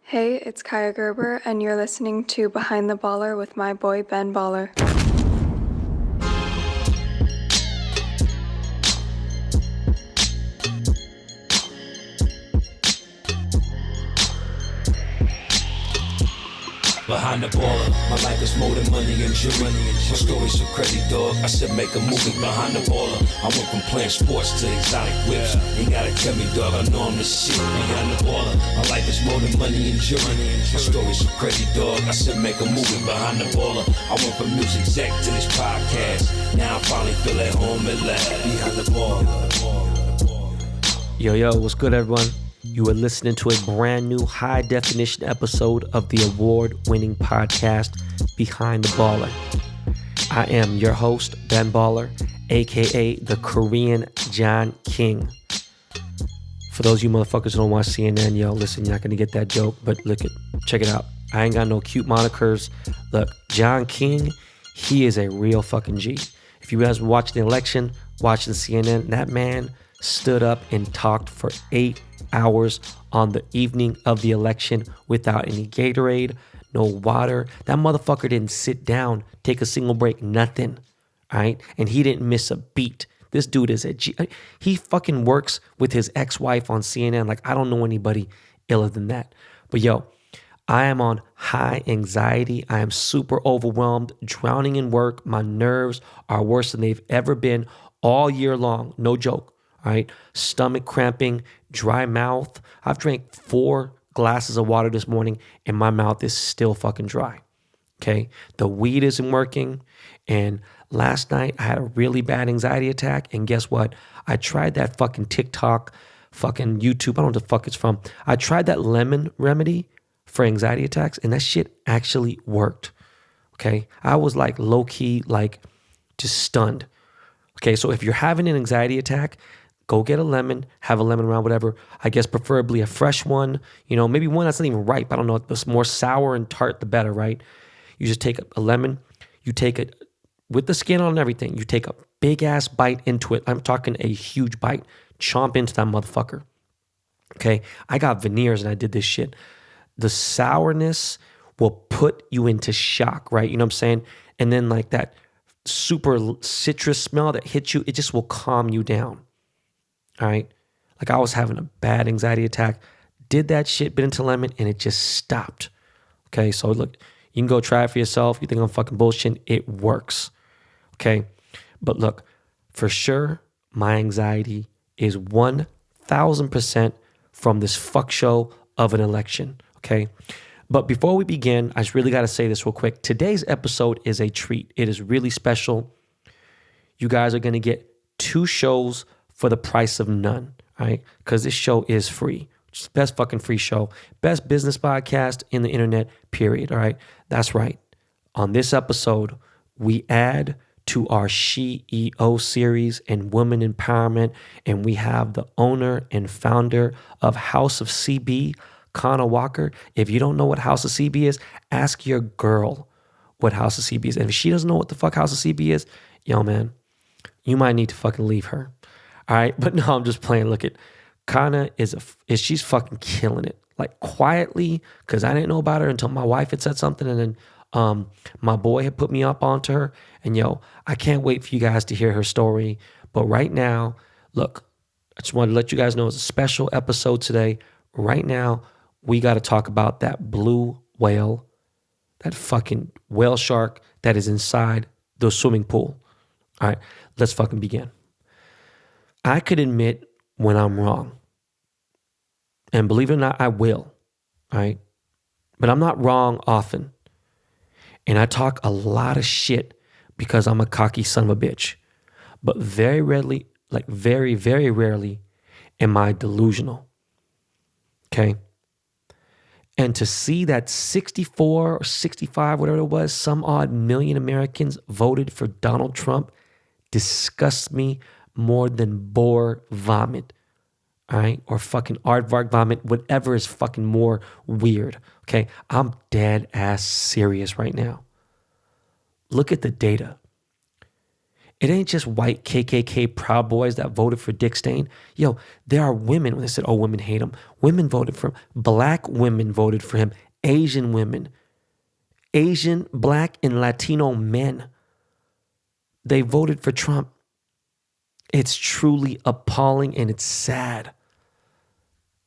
Hey, it's Kaya Gerber, and you're listening to Behind the Baller with my boy Ben Baller. Behind the baller, my life is more than money and jewelry. My story's so crazy, dog. I said make a movie behind the baller. I went from playing sports to exotic whips. Ain't gotta tell me, dog. I know I'm the shit. Behind the baller, my life is more than money and jewelry. My story's so crazy, dog. I said make a movie behind the baller. I went from music exec to this podcast. Now I finally feel at home at last. Behind the baller. Yo, what's good, everyone? You are listening to a brand new high-definition episode of the award-winning podcast, Behind the Baller. I am your host, Ben Baller, a.k.a. the Korean John King. For those of you motherfuckers who don't watch CNN, yo, listen, you're not going to get that joke, but check it out. I ain't got no cute monikers. Look, John King, he is a real fucking G. If you guys were watching the election, watching CNN, that man stood up and talked for 8 hours on the evening of the election without any Gatorade, no water. That motherfucker didn't sit down, take a single break, nothing. All right? And he didn't miss a beat. This dude is a G. He fucking works with his ex-wife on CNN. Like, I don't know anybody iller than that. But yo, I am on high anxiety. I am super overwhelmed, drowning in work. My nerves are worse than they've ever been all year long. No joke. All right, stomach cramping, dry mouth. I've drank 4 glasses of water this morning and my mouth is still fucking dry. Okay, the weed isn't working. And last night I had a really bad anxiety attack. And guess what? I tried that fucking TikTok, fucking YouTube. I don't know what the fuck it's from. I tried that lemon remedy for anxiety attacks and that shit actually worked. Okay, I was like low key, like just stunned. Okay, so if you're having an anxiety attack, go get a lemon, have a lemon around, whatever. I guess preferably a fresh one, maybe one that's not even ripe. I don't know. The more sour and tart, the better, right? You just take a lemon, you take it with the skin on and everything. You take a big ass bite into it. I'm talking a huge bite. Chomp into that motherfucker. Okay, I got veneers and I did this shit. The sourness will put you into shock, right? You know what I'm saying? And then like that super citrus smell that hits you, it just will calm you down. All right. Like I was having a bad anxiety attack, did that shit, bit into lemon, and it just stopped. Okay. So look, you can go try it for yourself. You think I'm fucking bullshitting? It works. Okay. But look, for sure, my anxiety is 1000% from this fuck show of an election. Okay. But before we begin, I just really got to say this real quick. Today's episode is a treat. It is really special. You guys are going to get 2 shows for the price of none, right? Because this show is free. It's the best fucking free show. Best business podcast in the internet, period, all right? That's right. On this episode, we add to our SheEO series and women empowerment, and we have the owner and founder of House of CB, Conna Walker. If you don't know what House of CB is, ask your girl what House of CB is. And if she doesn't know what the fuck House of CB is, yo, man, you might need to fucking leave her. All right, but no, I'm just playing. Look at Conna she's fucking killing it, like quietly, because I didn't know about her until my wife had said something, and then my boy had put me up onto her. And yo, I can't wait for you guys to hear her story. But right now, look, I just wanted to let you guys know it's a special episode today. Right now, we got to talk about that blue whale, that fucking whale shark that is inside the swimming pool. All right, let's fucking begin. I could admit when I'm wrong. And believe it or not, I will. All right? But I'm not wrong often. And I talk a lot of shit because I'm a cocky son of a bitch. But very rarely, like very, very rarely, am I delusional. Okay? And to see that 64 or 65, whatever it was, some odd million Americans voted for Donald Trump disgusts me more than boar vomit, all right? Or fucking aardvark vomit, whatever is fucking more weird, okay? I'm dead ass serious right now. Look at the data. It ain't just white KKK Proud Boys that voted for Dick Stain. Yo, there are women, when they said, oh, women hate him. Women voted for him. Black women voted for him. Asian women. Asian, Black, and Latino men. They voted for Trump. It's truly appalling and it's sad.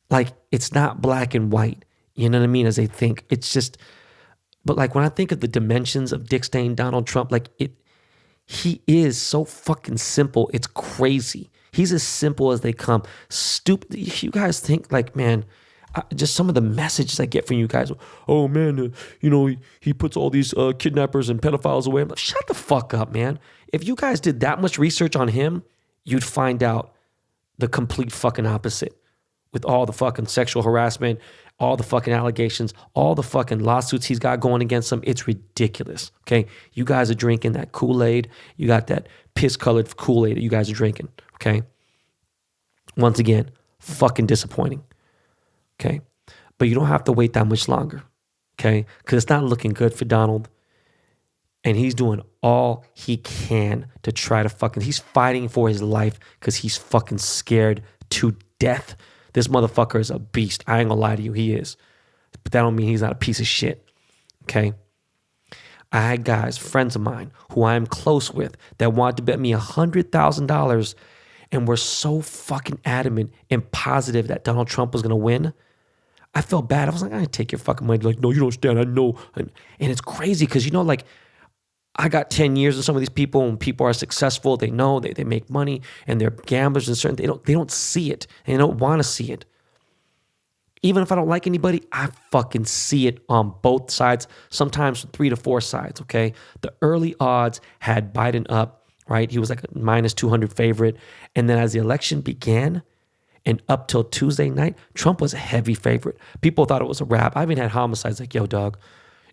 Like, it's not black and white. You know what I mean? As they think. It's just, but like when I think of the dimensions of Dick Stain, Donald Trump, like he is so fucking simple. It's crazy. He's as simple as they come. Stupid. You guys think like, man, just some of the messages I get from you guys. Oh man, he puts all these kidnappers and pedophiles away. I'm like, shut the fuck up, man. If you guys did that much research on him, you'd find out the complete fucking opposite. With all the fucking sexual harassment, all the fucking allegations, all the fucking lawsuits he's got going against him, it's ridiculous, okay? You guys are drinking that Kool-Aid. You got that piss-colored Kool-Aid that you guys are drinking, okay? Once again, fucking disappointing, okay? But you don't have to wait that much longer, okay? Because it's not looking good for Donald. And he's doing all he can to try to he's fighting for his life because he's fucking scared to death. This motherfucker is a beast. I ain't gonna lie to you, he is. But that don't mean he's not a piece of shit, okay? I had guys, friends of mine, who I am close with that wanted to bet me $100,000 and were so fucking adamant and positive that Donald Trump was gonna win. I felt bad. I was like, I didn't take your fucking money. They're like, no, you don't stand. I know. And it's crazy because, like, I got 10 years with some of these people, and people are successful. They know they make money, and they're gamblers and certain. They don't see it, and they don't want to see it. Even if I don't like anybody, I fucking see it on both sides. Sometimes 3 to 4 sides. Okay, the early odds had Biden up, right? He was like a minus 200 favorite, and then as the election began, and up till Tuesday night, Trump was a heavy favorite. People thought it was a wrap. I even had homicides like, yo, dog,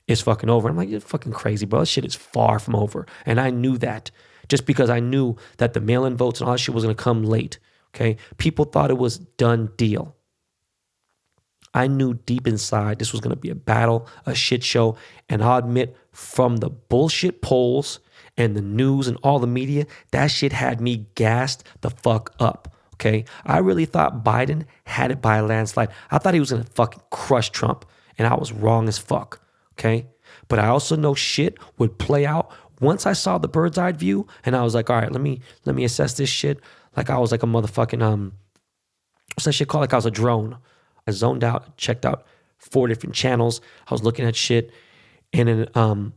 it's fucking over. I'm like, you're fucking crazy, bro. This shit is far from over. And I knew that just because I knew that the mail-in votes and all that shit was going to come late, okay? People thought it was done deal. I knew deep inside this was going to be a battle, a shit show. And I'll admit, from the bullshit polls and the news and all the media, that shit had me gassed the fuck up, okay? I really thought Biden had it by a landslide. I thought he was going to fucking crush Trump, and I was wrong as fuck. Okay, but I also know shit would play out once I saw the bird's eye view, and I was like, all right, let me assess this shit. Like I was like a motherfucking what's that shit called? Like I was a drone. I zoned out, checked out 4 different channels. I was looking at shit, and then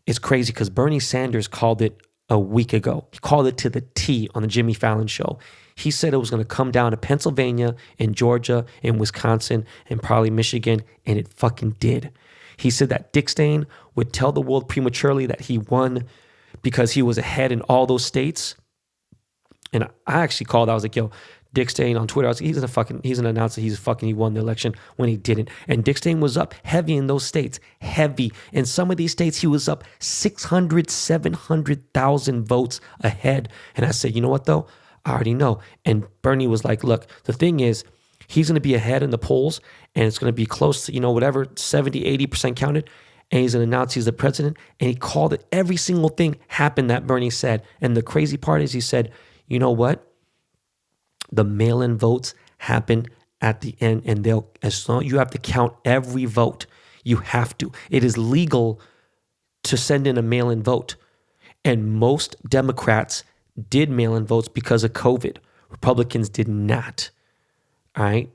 it's crazy because Bernie Sanders called it a week ago. He called it to the T on the Jimmy Fallon show. He said it was going to come down to Pennsylvania and Georgia and Wisconsin and probably Michigan, and it fucking did. He said that Dick Stain would tell the world prematurely that he won because he was ahead in all those states. And I actually called, I was like, yo, Dick Stain on Twitter, I was like, he's gonna announce that he won the election when he didn't. And Dick Stain was up heavy in those states, heavy. In some of these states, he was up 600, 700,000 votes ahead. And I said, you know what though? I already know. And Bernie was like, look, the thing is, he's going to be ahead in the polls, and it's going to be close to, whatever, 70, 80% counted, and he's going to announce he's the president, and he called it. Every single thing happened that Bernie said. And the crazy part is he said, you know what? The mail-in votes happen at the end, and you have to count every vote. You have to. It is legal to send in a mail-in vote. And most Democrats did mail-in votes because of COVID. Republicans did not. All right.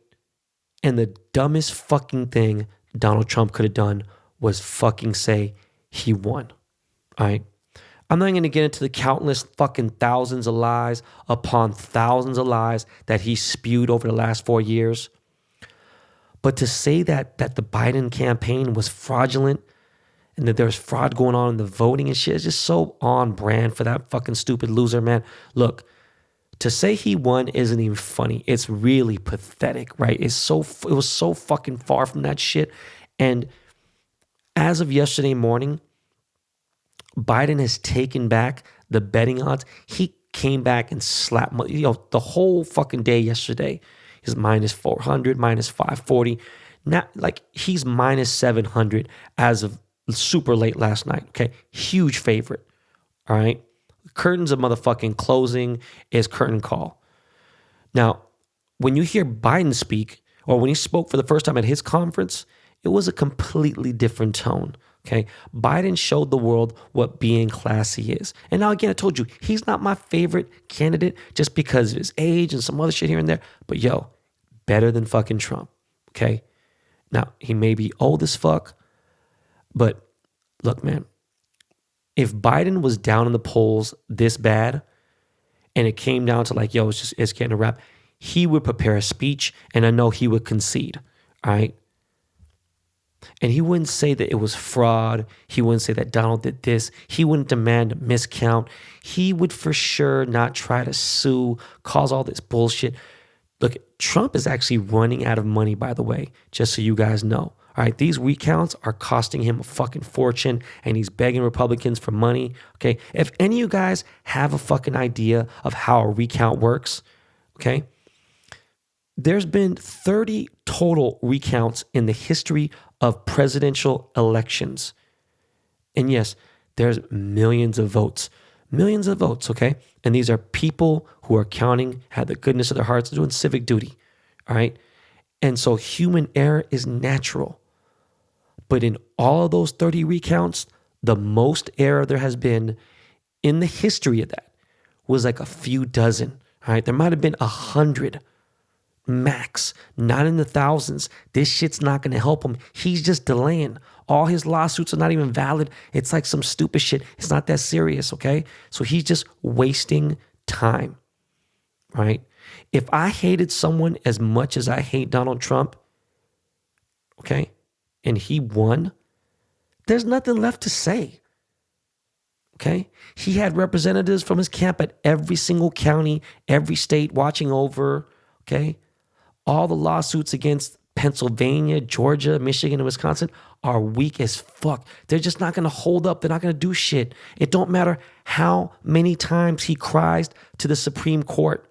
And the dumbest fucking thing Donald Trump could have done was fucking say he won. All right. I'm not going to get into the countless fucking thousands of lies upon thousands of lies that he spewed over the last 4 years. But to say that the Biden campaign was fraudulent and that there was fraud going on in the voting and shit is just so on brand for that fucking stupid loser, man. Look. To say he won isn't even funny. It's really pathetic, right? It was so fucking far from that shit. And as of yesterday morning, Biden has taken back the betting odds. He came back and slapped, the whole fucking day yesterday is minus 400, minus 540. Now, like he's minus 700 as of super late last night. Okay, huge favorite. All right. Curtains of motherfucking closing is curtain call. Now, when you hear Biden speak, or when he spoke for the first time at his conference, it was a completely different tone. Okay, Biden showed the world what being classy is. And now again, I told you, he's not my favorite candidate just because of his age and some other shit here and there. But yo, better than fucking Trump. Okay, now he may be old as fuck, but look, man, if Biden was down in the polls this bad, and it came down to like, yo, it's getting a wrap, he would prepare a speech, and I know he would concede. All right. And he wouldn't say that it was fraud. He wouldn't say that Donald did this. He wouldn't demand a miscount. He would for sure not try to sue, cause all this bullshit. Look, Trump is actually running out of money, by the way, just so you guys know. All right, these recounts are costing him a fucking fortune, and he's begging Republicans for money. Okay, if any of you guys have a fucking idea of how a recount works, okay, there's been 30 total recounts in the history of presidential elections. And yes, there's millions of votes, okay? And these are people who are counting, had the goodness of their hearts, doing civic duty, all right? And so human error is natural. But in all of those 30 recounts, the most error there has been in the history of that was like a few dozen, all right? There might have been 100 max, not in the thousands. This shit's not going to help him. He's just delaying. All his lawsuits are not even valid. It's like some stupid shit. It's not that serious, okay? So he's just wasting time, right? If I hated someone as much as I hate Donald Trump, okay, and he won, there's nothing left to say, okay? He had representatives from his camp at every single county, every state watching over, okay? All the lawsuits against Pennsylvania, Georgia, Michigan, and Wisconsin are weak as fuck. They're just not going to hold up. They're not going to do shit. It don't matter how many times he cries to the Supreme Court.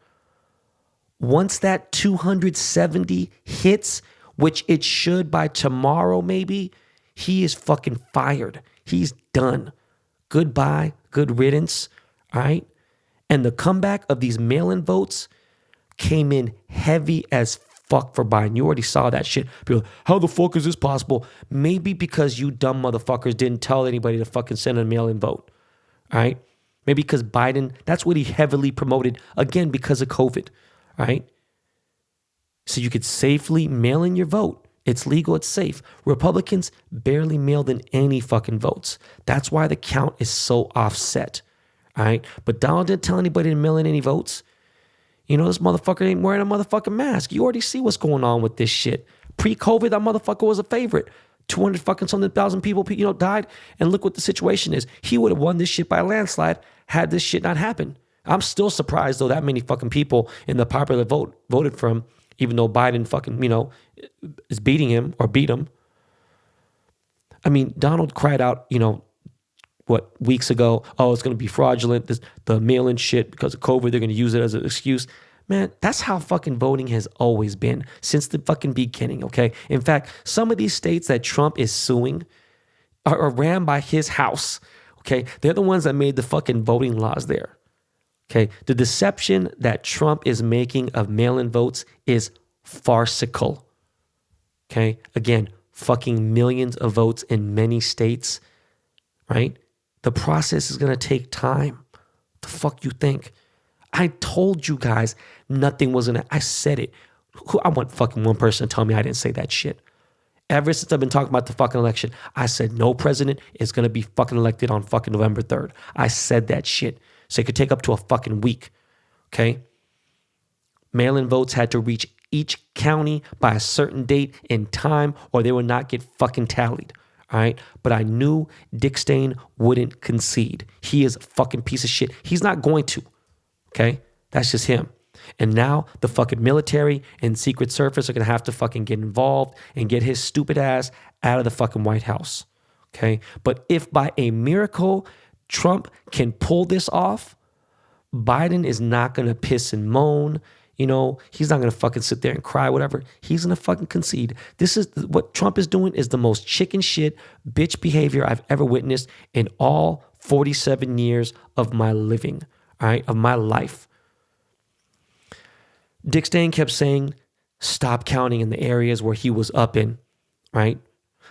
Once that 270 hits, which it should by tomorrow maybe, he is fucking fired. He's done. Goodbye. Good riddance. All right? And the comeback of these mail-in votes came in heavy as fuck for Biden. You already saw that shit. People, how the fuck is this possible? Maybe because you dumb motherfuckers didn't tell anybody to fucking send a mail-in vote. All right? Maybe because Biden, that's what he heavily promoted, again, because of COVID. All right? So you could safely mail in your vote. It's legal, it's safe. Republicans barely mailed in any fucking votes. That's why the count is so offset. All right? But Donald didn't tell anybody to mail in any votes. You know, this motherfucker ain't wearing a motherfucking mask. You already see what's going on with this shit. Pre-COVID, that motherfucker was a favorite. 200 fucking something thousand people, died. And look what the situation is. He would have won this shit by a landslide had this shit not happened. I'm still surprised, though, that many fucking people in the popular vote voted for him, even though Biden fucking, is beating him or beat him. I mean, Donald cried out, weeks ago, oh, it's going to be fraudulent, the mail-in shit because of COVID, they're going to use it as an excuse. Man, that's how fucking voting has always been since the fucking beginning, okay? In fact, some of these states that Trump is suing are ran by his house, okay? They're the ones that made the fucking voting laws there, okay? The deception that Trump is making of mail-in votes is farcical, okay? Again, fucking millions of votes in many states, right? The process is going to take time. The fuck you think? I told you guys nothing was going to... I said it. I want fucking one person to tell me I didn't say that shit. Ever since I've been talking about the fucking election, I said no president is going to be fucking elected on fucking November 3rd. I said that shit. So it could take up to a fucking week. Okay? Mail-in votes had to reach each county by a certain date and time or they would not get fucking tallied. All right. But I knew Dick Stain wouldn't concede. He is a fucking piece of shit. He's not going to. Okay. That's just him. And now the fucking military and Secret Service are going to have to fucking get involved and get his stupid ass out of the fucking White House. Okay. But if by a miracle Trump can pull this off, Biden is not going to piss and moan. He's not going to fucking sit there and cry, whatever. He's going to fucking concede. This is what Trump is doing is the most chicken shit bitch behavior I've ever witnessed in all 47 years of my living, all right, of my life. Dick Stain kept saying, stop counting in the areas where he was up in, right?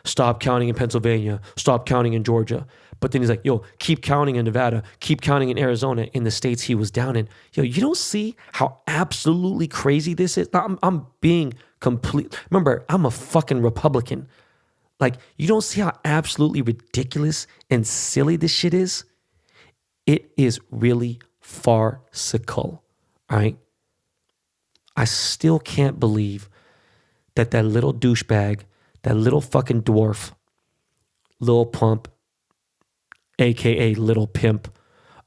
Stop counting in Pennsylvania, stop counting in Georgia. But then he's like, yo, keep counting in Nevada, keep counting in Arizona, in the states he was down in. Yo, you don't see how absolutely crazy this is? I'm being complete. Remember, I'm a fucking Republican. Like, you don't see how absolutely ridiculous and silly this shit is? It is really farcical, all right? I still can't believe that little douchebag, that little fucking dwarf, Lil Pump, AKA Little Pimp.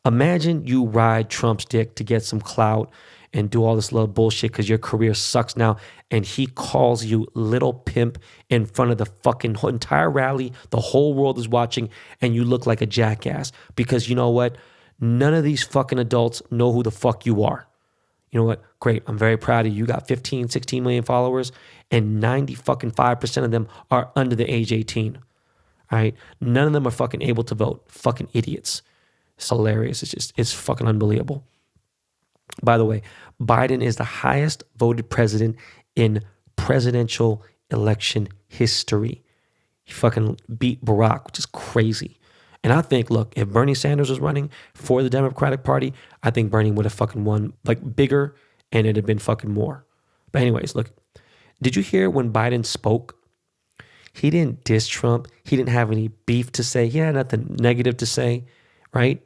Imagine you ride Trump's dick to get some clout and do all this little bullshit because your career sucks now, and he calls you Little Pimp in front of the fucking entire rally. The whole world is watching, and you look like a jackass because you know what? None of these fucking adults know who the fuck you are. You know what? Great. I'm very proud of you. You got 15, 16 million followers, and 5% of them are under the age 18. All right? None of them are fucking able to vote. Fucking idiots. It's hilarious. It's fucking unbelievable. By the way, Biden is the highest voted president in presidential election history. He fucking beat Barack, which is crazy. And I think, look, if Bernie Sanders was running for the Democratic Party, I think Bernie would have fucking won like bigger, and it'd have been fucking more. But anyways, look, did you hear when Biden spoke? He didn't diss Trump. He didn't have any beef to say. He had nothing negative to say, right?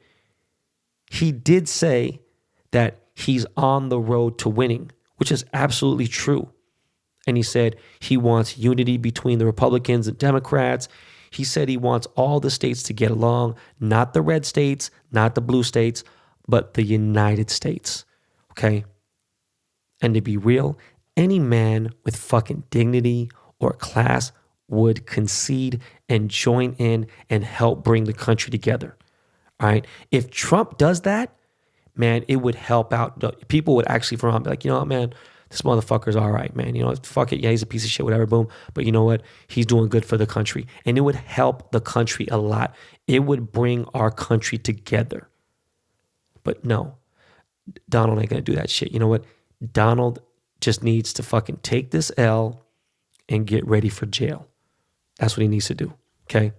He did say that he's on the road to winning, which is absolutely true. And he said he wants unity between the Republicans and Democrats. He said he wants all the states to get along, not the red states, not the blue states, but the United States, okay? And to be real, any man with fucking dignity or class would concede and join in and help bring the country together, all right? If Trump does that, man, it would help out. People would actually from around be like, you know what, man, this motherfucker's all right, man. You know, fuck it. Yeah, he's a piece of shit, whatever, boom. But you know what? He's doing good for the country. And it would help the country a lot. It would bring our country together. But no, Donald ain't going to do that shit. You know what? Donald just needs to fucking take this L and get ready for jail. That's what he needs to do, okay?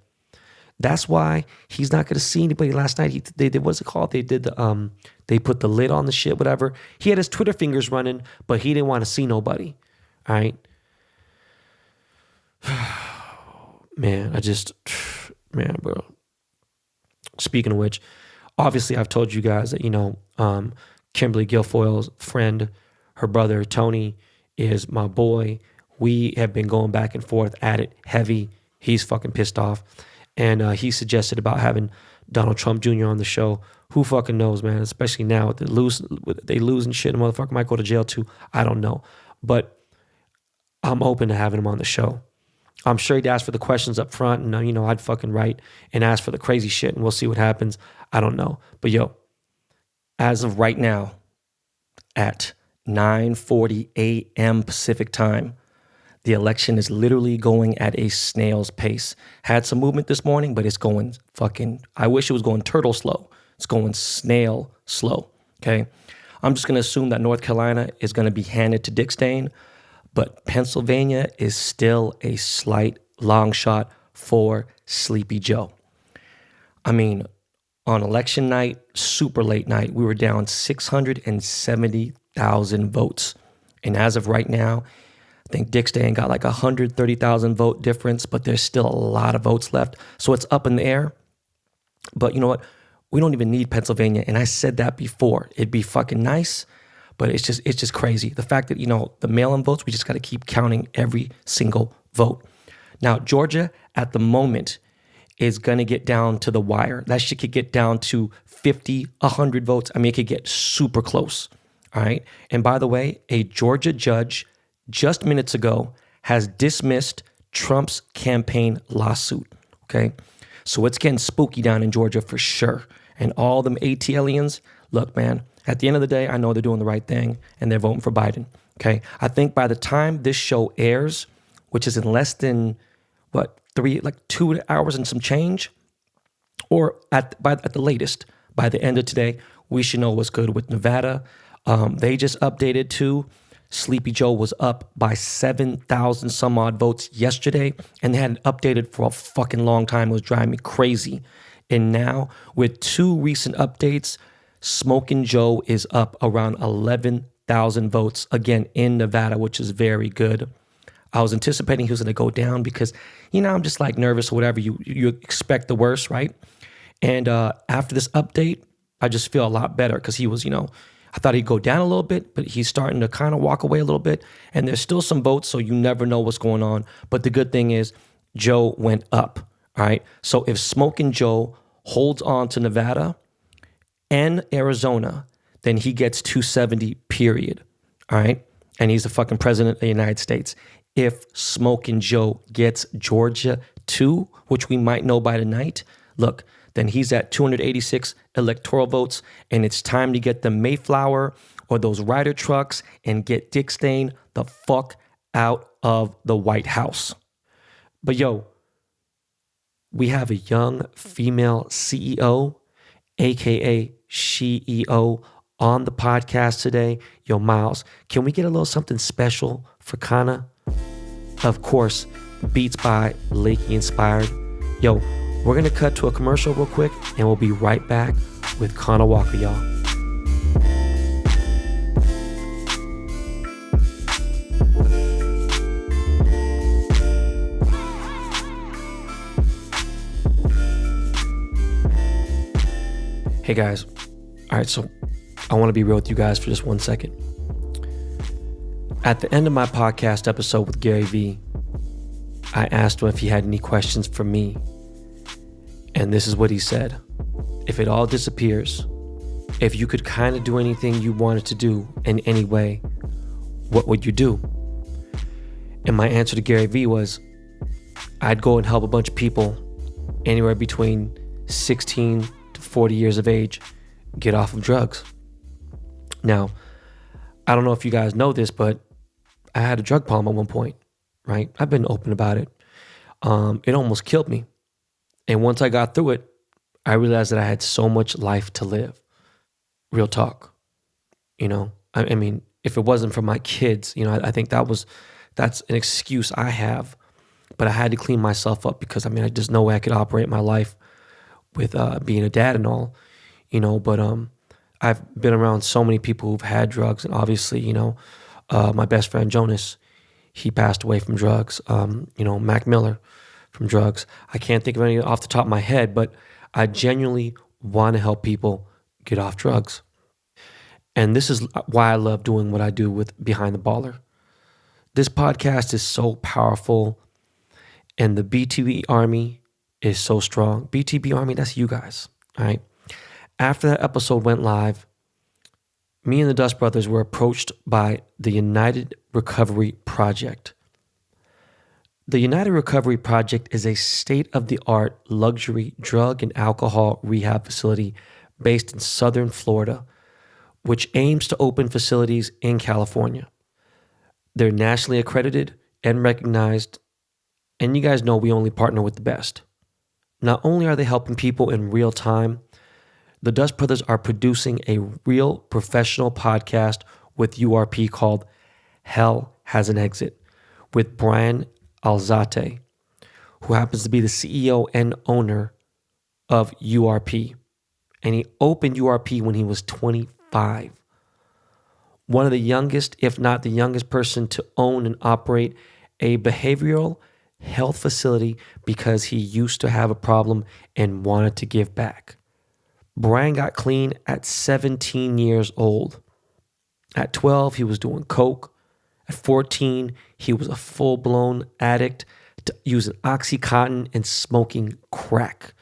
That's why he's not going to see anybody. Last night, they did, what's it called? They did the, they put the lid on the shit, whatever. He had his Twitter fingers running, but he didn't want to see nobody. All right. Man, man, bro. Speaking of which, obviously I've told you guys that, you know, Kimberly Guilfoyle's friend, her brother, Tony, is my boy. We have been going back and forth at it heavy. He's fucking pissed off. And he suggested about having Donald Trump Jr. on the show. Who fucking knows, man? Especially now with they lose and shit. The motherfucker might go to jail too. I don't know. But I'm open to having him on the show. I'm sure he'd ask for the questions up front. And, you know, I'd fucking write and ask for the crazy shit. And we'll see what happens. I don't know. But, yo, as of right now, at 9:40 a.m. Pacific time, the election is literally going at a snail's pace. Had some movement this morning, but it's going fucking, I wish it was going turtle slow. It's going snail slow, okay? I'm just going to assume that North Carolina is going to be handed to Dick Stain, but Pennsylvania is still a slight long shot for Sleepy Joe. I mean, on election night, super late night, we were down 670,000 votes. And as of right now, I think Dick Stain got like 130,000 vote difference, but there's still a lot of votes left. So it's up in the air. But you know what? We don't even need Pennsylvania. And I said that before. It'd be fucking nice, but it's just crazy. The fact that, you know, the mail-in votes, we just got to keep counting every single vote. Now, Georgia at the moment is going to get down to the wire. That shit could get down to 50, 100 votes. I mean, it could get super close. All right. And by the way, a Georgia judge just minutes ago has dismissed Trump's campaign lawsuit, okay? So it's getting spooky down in Georgia for sure. And all them ATLians, look, man, at the end of the day, I know they're doing the right thing and they're voting for Biden, okay? I think by the time this show airs, which is in less than, 2 hours and some change, or at the latest, by the end of today, we should know what's good with Nevada. They just updated too. Sleepy Joe was up by 7,000 some odd votes yesterday, and they hadn't updated for a fucking long time. It was driving me crazy. And now, with 2 recent updates, Smokin' Joe is up around 11,000 votes, again, in Nevada, which is very good. I was anticipating he was going to go down because, I'm just like nervous or whatever. You expect the worst, right? And after this update, I just feel a lot better because he was, I thought he'd go down a little bit, but he's starting to kind of walk away a little bit. And there's still some votes, so you never know what's going on. But the good thing is Joe went up, all right? So if Smokin' Joe holds on to Nevada and Arizona, then he gets 270, period, all right? And he's the fucking president of the United States. If Smokin' Joe gets Georgia too, which we might know by tonight, look, then he's at 286 electoral votes, and it's time to get the Mayflower or those Ryder trucks and get Dick Stain the fuck out of the White House. But we have a young female CEO, aka SheEO, on the podcast today. Miles, can we get a little something special for Conna? Of course, beats by Lakey Inspired. We're going to cut to a commercial real quick, and we'll be right back with Conna Walker, y'all. Hey, guys. All right, so I want to be real with you guys for just 1 second. At the end of my podcast episode with Gary Vee, I asked him if he had any questions for me. And this is what he said. If it all disappears, if you could kind of do anything you wanted to do in any way, what would you do? And my answer to Gary Vee was, I'd go and help a bunch of people anywhere between 16 to 40 years of age get off of drugs. Now, I don't know if you guys know this, but I had a drug problem at one point, right? I've been open about it. It almost killed me. And once I got through it, I realized that I had so much life to live. Real talk. I mean, if it wasn't for my kids, I think that's an excuse I have. But I had to clean myself up because, there's no way I could operate my life with being a dad and all, But I've been around so many people who've had drugs. And obviously, my best friend Jonas, he passed away from drugs. Mac Miller from drugs. I can't think of any off the top of my head, but I genuinely want to help people get off drugs. And this is why I love doing what I do with Behind the Baller. This podcast is so powerful, and the BTB Army is so strong. BTB Army, that's you guys, all right? After that episode went live, me and the Dust Brothers were approached by the United Recovery Project. The United Recovery Project is a state-of-the-art luxury drug and alcohol rehab facility based in Southern Florida, which aims to open facilities in California. They're nationally accredited and recognized, and you guys know we only partner with the best. Not only are they helping people in real time, the Dust Brothers are producing a real professional podcast with URP called Hell Has an Exit with Brian Alzate, who happens to be the CEO and owner of URP. And he opened URP when he was 25. One of the youngest, if not the youngest person to own and operate a behavioral health facility because he used to have a problem and wanted to give back. Brian got clean at 17 years old. At 12, he was doing coke. At 14, he was a full-blown addict to using Oxycontin and smoking crack.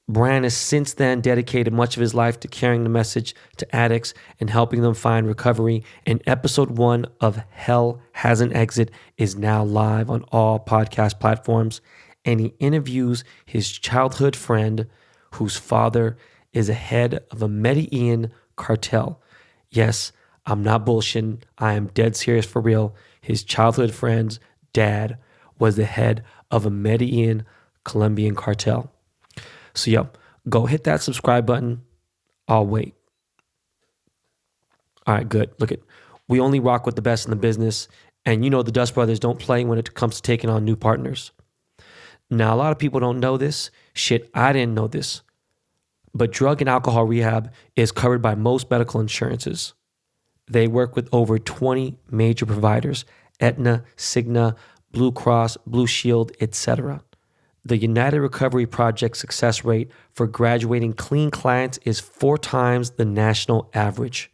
Brian has since then dedicated much of his life to carrying the message to addicts and helping them find recovery. And episode 1 of Hell Has an Exit is now live on all podcast platforms. And he interviews his childhood friend, whose father is a head of a Medellin cartel. Yes, I'm not bullshitting. I am dead serious for real. His childhood friend's dad was the head of a Medellin Colombian cartel. So, yeah, go hit that subscribe button. I'll wait. All right, good. Look at, we only rock with the best in the business. And you know the Dust Brothers don't play when it comes to taking on new partners. Now, a lot of people don't know this. Shit, I didn't know this. But drug and alcohol rehab is covered by most medical insurances. They work with over 20 major providers, Aetna, Cigna, Blue Cross, Blue Shield, etc. The United Recovery Project success rate for graduating clean clients is 4 times the national average.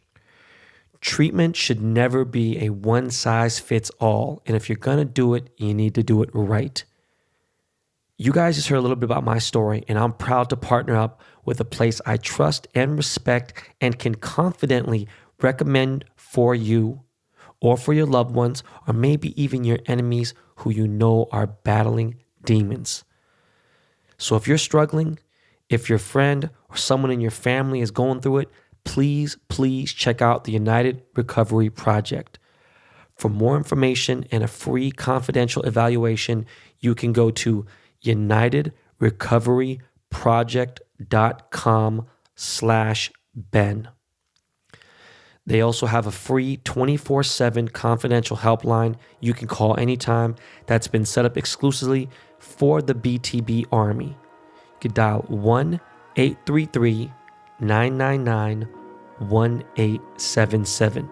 Treatment should never be a one-size-fits-all, and if you're going to do it, you need to do it right. You guys just heard a little bit about my story, and I'm proud to partner up with a place I trust and respect and can confidently recommend for you or for your loved ones or maybe even your enemies who you know are battling demons. So if you're struggling, if your friend or someone in your family is going through it, please check out the United Recovery Project. For more information and a free confidential evaluation, you can go to unitedrecoveryproject.com/Ben. They also have a free 24/7 confidential helpline you can call anytime that's been set up exclusively for the BTB Army. You can dial 1-833-999-1877.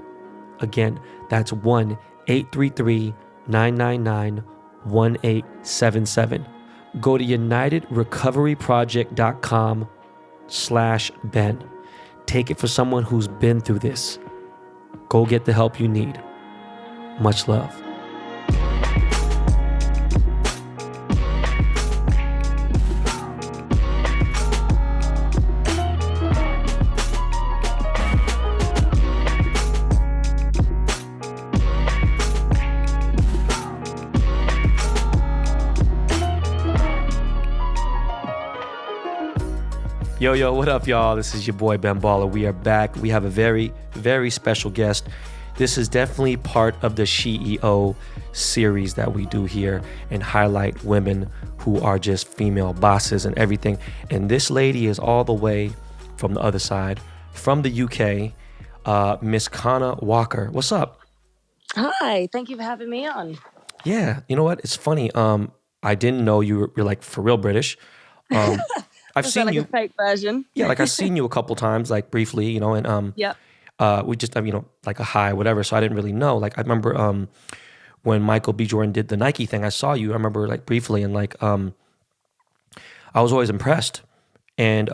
Again, that's 1-833-999-1877. Go to unitedrecoveryproject.com/Ben. Take it for someone who's been through this. Go get the help you need. Much love. Yo, what up, y'all? This is your boy, Ben Baller. We are back. We have a very, very special guest. This is definitely part of the CEO series that we do here and highlight women who are just female bosses and everything. And this lady is all the way from the other side, from the UK, Miss Conna Walker. What's up? Hi, thank you for having me on. Yeah, you know what? It's funny. I didn't know you're like for real British. I've seen like you. A fake version. Yeah, like I've seen you a couple times, like briefly, you know, and Yep. we just, you know, like a hi, whatever. So I didn't really know. Like I remember when Michael B. Jordan did the Nike thing, I saw you. I remember like briefly, and like I was always impressed. And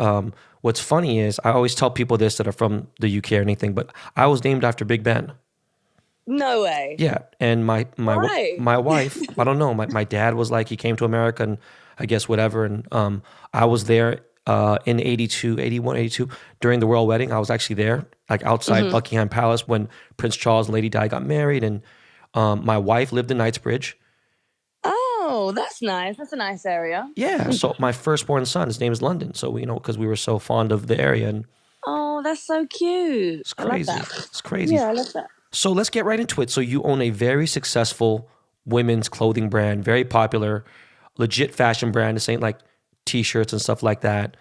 what's funny is I always tell people this that are from the UK or anything, but I was named after Big Ben. No way. Yeah, and my Why? my wife, I don't know. My dad was like, he came to America and I guess whatever, and I was there in 81, 82 during the royal wedding. I was actually there, like outside Buckingham Palace when Prince Charles and Lady Di got married, and my wife lived in Knightsbridge. Oh, that's nice. That's a nice area. Yeah, so my firstborn son, his name is London. So you know, because we were so fond of the area, and Oh, that's so cute. it's crazy. I love that. It's crazy. Yeah, I love that. So let's get right into it. So you own a very successful women's clothing brand, very popular, legit fashion brand. This ain't like t-shirts and stuff like that.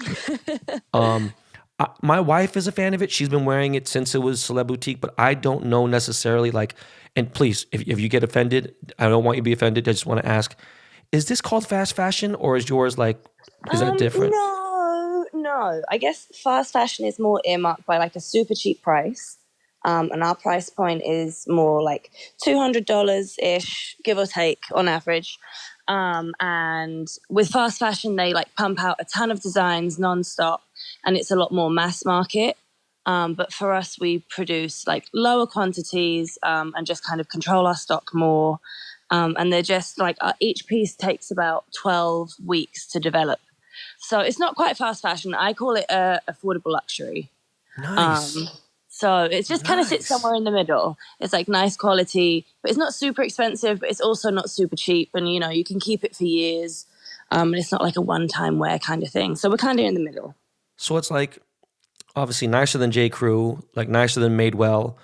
My wife is a fan of it. She's been wearing it since it was Celeb Boutique, but I don't know necessarily like, and please, if you get offended, I don't want you to be offended. I just want to ask, is this called fast fashion or is yours like, is that different? No. I guess fast fashion is more earmarked by like a super cheap price. And our price point is more like $200-ish, give or take on average. And with fast fashion, they like pump out a ton of designs nonstop, and it's a lot more mass market. But for us, we produce like lower quantities and just kind of control our stock more. And they're just like each piece takes about 12 weeks to develop. So it's not quite fast fashion. I call it affordable luxury. Nice. So it's just kind of sits somewhere in the middle. It's like nice quality, but it's not super expensive, but it's also not super cheap. And, you know, you can keep it for years. And it's not like a one-time wear kind of thing. So we're kind of in the middle. So it's like obviously nicer than J. Crew, like nicer than Madewell,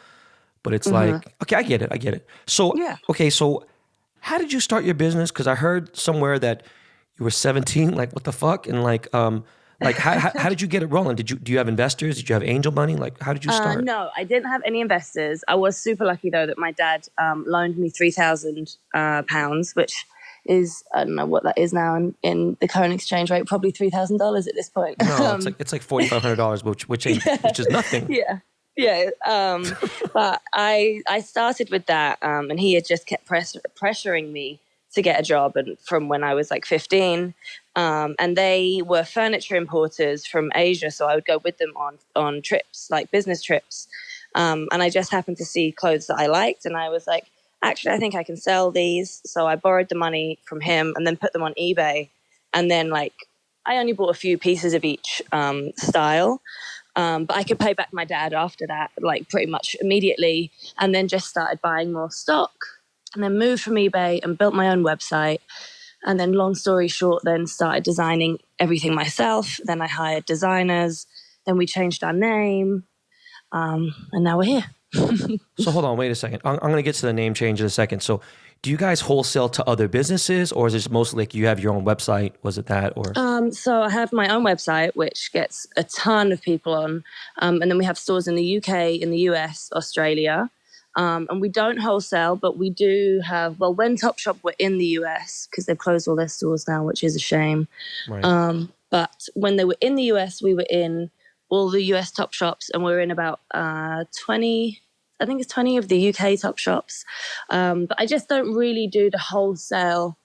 but it's like, okay, I get it. So, Yeah. Okay, so how did you start your business? Because I heard somewhere that you were 17, like what the fuck? And like Like, how did you get it rolling? Do you have investors? Did you have angel money? Like, how did you start? No, I didn't have any investors. I was super lucky though that my dad loaned me £3,000, which is, I don't know what that is now in the current exchange rate, probably $3,000 at this point. No, it's like $4,500, which is nothing. Yeah. But I started with that, and he had just kept pressuring me to get a job, and from when I was like 15. And they were furniture importers from Asia, so I would go with them on trips, like business trips. And I just happened to see clothes that I liked, and I was like, actually, I think I can sell these. So I borrowed the money from him and then put them on eBay. And then like I only bought a few pieces of each style. But I could pay back my dad after that, like pretty much immediately, and then just started buying more stock, and then moved from eBay and built my own website. And then long story short, then started designing everything myself. Then I hired designers. Then we changed our name. And now we're here. So hold on, wait a second. I'm going to get to the name change in a second. So do you guys wholesale to other businesses, or is it mostly like you have your own website? Was it that, or? So I have my own website, which gets a ton of people on. And then we have stores in the UK, in the US, Australia. And we don't wholesale, but we do have, well, when Topshop were in the US, because they've closed all their stores now, which is a shame. Right. But when they were in the US, we were in all the US Topshops, and we were in about 20, I think it's 20 of the UK Topshops. But I just don't really do the wholesale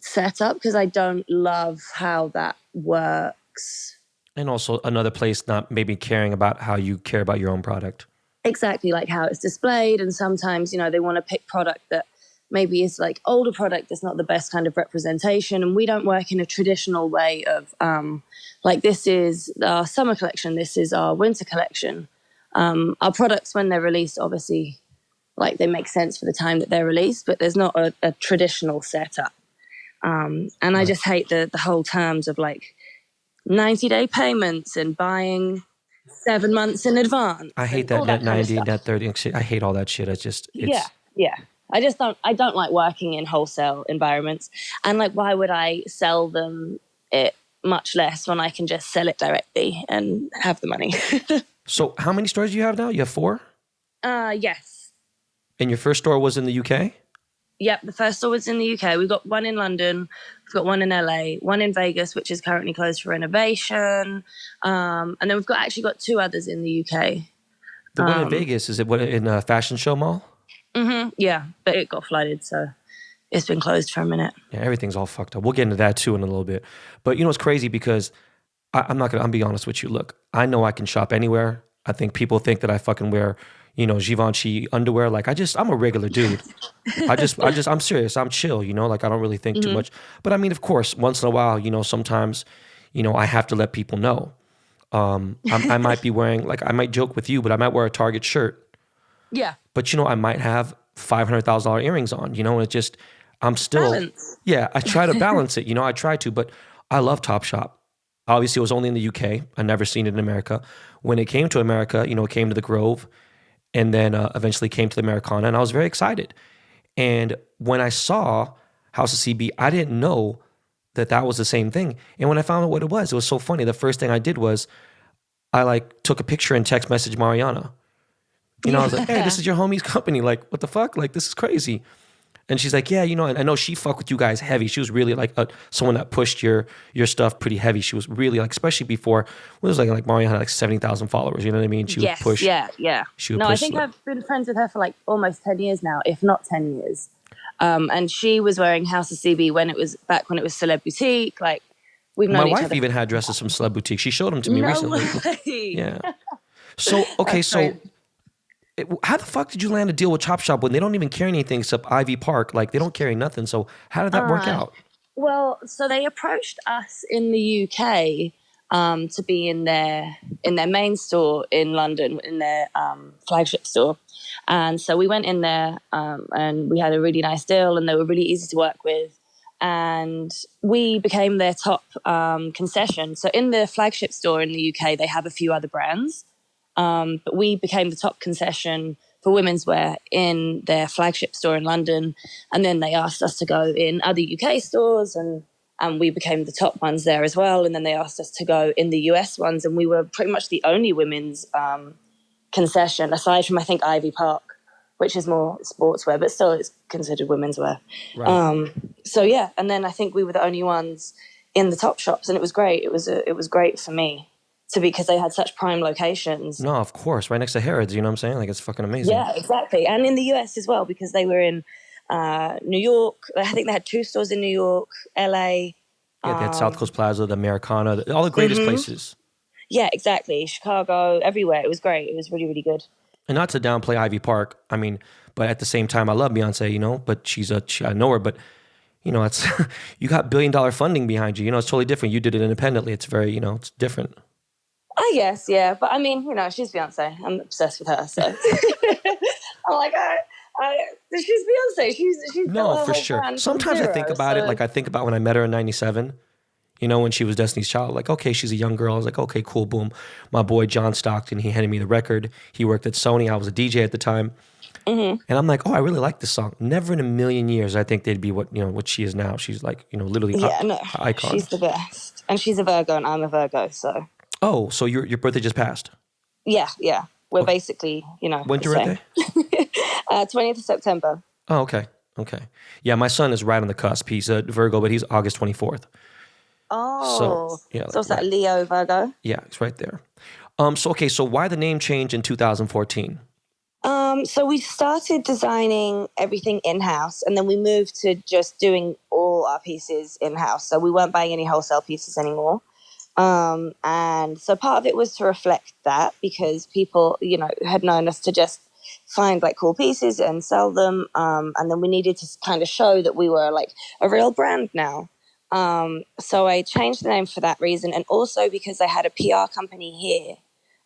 setup because I don't love how that works. And also another place not maybe caring about how you care about your own product. Exactly, like how it's displayed. And sometimes, you know, they want to pick product that maybe is like older product that's not the best kind of representation. And we don't work in a traditional way of like this is our summer collection, this is our winter collection. Our products, when they're released, obviously, like they make sense for the time that they're released, but there's not a traditional setup. And I just hate the whole terms of like 90-day payments and buying 7 months in advance. I hate that net 90, net 30 shit. I hate all that shit. It's yeah. I don't like working in wholesale environments. And like, why would I sell them it much less when I can just sell it directly and have the money? So how many stores do you have now? You have 4? Yes. And your first store was in the UK? Yep, the first store was in the UK. We've got one in London, we've got one in LA, one in Vegas, which is currently closed for renovation. And then we've actually got 2 others in the UK. The one in Vegas, is it in a fashion show mall? Mm-hmm, yeah, but it got flooded, so it's been closed for a minute. Yeah, everything's all fucked up. We'll get into that too in a little bit. But you know what's crazy, because I'm be honest with you. Look, I know I can shop anywhere. I think people think that I fucking wear, you know, Givenchy underwear. Like I'm a regular dude. I'm serious. I'm chill, you know, like I don't really think too much. But I mean, of course, once in a while, you know, sometimes, you know, I have to let people know. I might be wearing, like, I might joke with you, but I might wear a Target shirt. Yeah. But, you know, I might have $500,000 earrings on, you know, and it just, I'm still, balance. Yeah, I try to balance it, you know, I try to, but I love Topshop. Obviously, it was only in the UK. I never seen it in America. When it came to America, you know, it came to the Grove, and then eventually came to the Americana, and I was very excited. And when I saw House of CB, I didn't know that was the same thing. And when I found out what it was so funny. The first thing I did was I like took a picture and text message Mariana. You know, I was like, hey, this is your homie's company. Like, what the fuck? Like, this is crazy. And she's like, yeah, you know, and I know she fucked with you guys heavy. She was really like someone that pushed your stuff pretty heavy. She was really like, especially before, it was like Mariana had like 70,000 followers. You know what I mean? She would push. Yeah. She would push. I think like, I've been friends with her for like almost 10 years now, if not 10 years. And she was wearing House of CB when it was Celeb Boutique. Like, we've known each other. My wife even had dresses from Celeb Boutique. She showed them to me recently. Way. Yeah. So, okay, how the fuck did you land a deal with Topshop when they don't even carry anything except Ivy Park? Like, they don't carry nothing. So how did that work out? Well, so they approached us in the UK to be in their main store in London, in their flagship store. And so we went in there and we had a really nice deal, and they were really easy to work with. And we became their top concession. So in the flagship store in the UK, they have a few other brands. But we became the top concession for women's wear in their flagship store in London. And then they asked us to go in other UK stores. And and we became the top ones there as well. And then they asked us to go in the US ones, and we were pretty much the only women's concession, aside from I think Ivy Park, which is more sportswear, but still it's considered women's wear. Right. So yeah, and then I think we were the only ones in the top shops, and it was great. It was great for me because they had such prime locations. No, of course, right next to Harrods. You know what I'm saying? Like, it's fucking amazing. Yeah, exactly. And in the US as well, because they were in New York. I think they had 2 stores in New York, LA. Yeah, they had South Coast Plaza, the Americana, all the greatest places. Yeah, exactly. Chicago, everywhere. It was great. It was really, really good. And not to downplay Ivy Park, I mean, but at the same time, I love Beyonce, you know, but I know her, but, you know, it's, you got $1 billion funding behind you, you know, it's totally different. You did it independently. It's very, you know, it's different. I guess, yeah. But I mean, you know, she's Beyonce. I'm obsessed with her, so. I'm like, she's Beyonce. She's no, for sure. Sometimes I think about it, like I think about when I met her in 97, you know, when she was Destiny's Child, like, okay, she's a young girl. I was like, okay, cool, boom. My boy, John Stockton, he handed me the record. He worked at Sony. I was a DJ at the time. And I'm like, oh, I really like this song. Never in a million years I think they'd be what she is now. She's like, you know, literally icon. She's the best. And she's a Virgo and I'm a Virgo, so. Oh, so your birthday just passed? Yeah. We're basically, you know. When's your birthday? 20th of September. Oh, okay. Yeah, my son is right on the cusp. He's a Virgo, but he's August 24th. Oh, so it's that Leo Virgo. Yeah, it's right there. So why the name change in 2014? So we started designing everything in-house, and then we moved to just doing all our pieces in-house. So we weren't buying any wholesale pieces anymore. And so part of it was to reflect that, because people, you know, had known us to just find like cool pieces and sell them. And then we needed to kind of show that we were like a real brand now. So I changed the name for that reason, and also because I had a PR company here,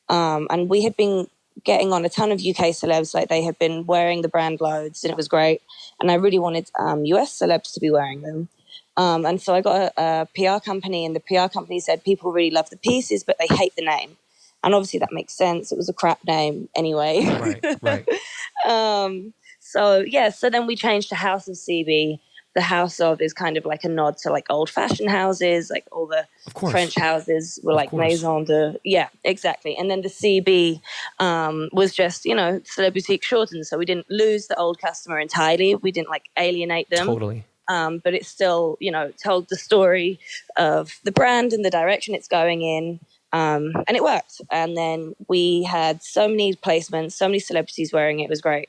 and we had been getting on a ton of UK celebs. Like, they had been wearing the brand loads, and it was great. And I really wanted US celebs to be wearing them. And so I got a PR company, and the PR company said people really love the pieces, but they hate the name. And obviously that makes sense. It was a crap name anyway. Right. So then we changed to House of CB. The House of is kind of like a nod to like old-fashioned houses, like all the French houses were like maison de... Yeah, exactly. And then the CB was just, you know, Celeb Boutique shortened, so we didn't lose the old customer entirely. We didn't like alienate them. Totally. But it still, you know, told the story of the brand and the direction it's going in. And it worked. And then we had so many placements, so many celebrities wearing it. It was great.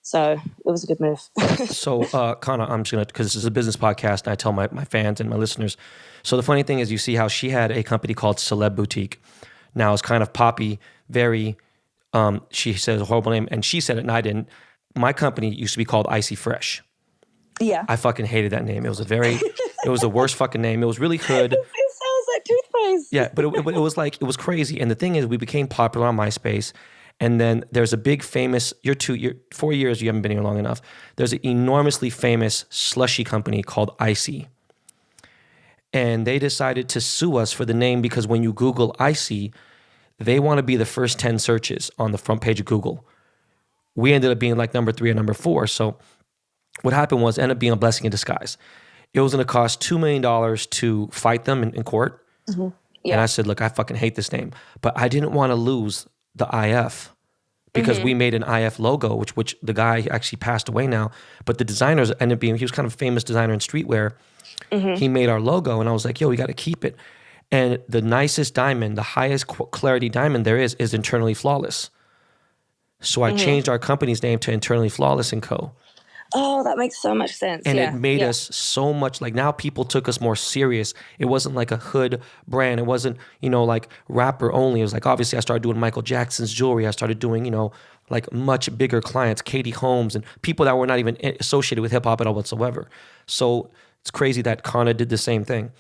So it was a good move. So, Conna, I'm just going to, because this is a business podcast, and I tell my fans and my listeners. So the funny thing is, you see how she had a company called Celeb Boutique. Now it's kind of poppy, very, she says a horrible name, and she said it and I didn't. My company used to be called Icy Fresh. Yeah. I fucking hated that name. It was it was the worst fucking name. It was really hood. It sounds like toothpaste. Yeah, but it was like, it was crazy. And the thing is, we became popular on MySpace. And then there's a big famous, 4 years, you haven't been here long enough. There's an enormously famous slushy company called Icy. And they decided to sue us for the name, because when you Google Icy, they want to be the first 10 searches on the front page of Google. We ended up being like number 3 or number 4. So what happened was, ended up being a blessing in disguise. It was going to cost $2 million to fight them in court. Mm-hmm. Yeah. And I said, look, I fucking hate this name. But I didn't want to lose the IF, because we made an IF logo, which the guy actually passed away now. But the designers ended up being, he was kind of a famous designer in streetwear. Mm-hmm. He made our logo, and I was like, yo, we got to keep it. And the nicest diamond, the highest clarity diamond there is Internally Flawless. So I changed our company's name to Internally Flawless & Co. Oh, that makes so much sense. And it made us so much, like, now people took us more serious. It wasn't like a hood brand. It wasn't, you know, like rapper only. It was like, obviously I started doing Michael Jackson's jewelry. I started doing, you know, like much bigger clients, Katie Holmes, and people that were not even associated with hip hop at all whatsoever. So it's crazy that Conna did the same thing.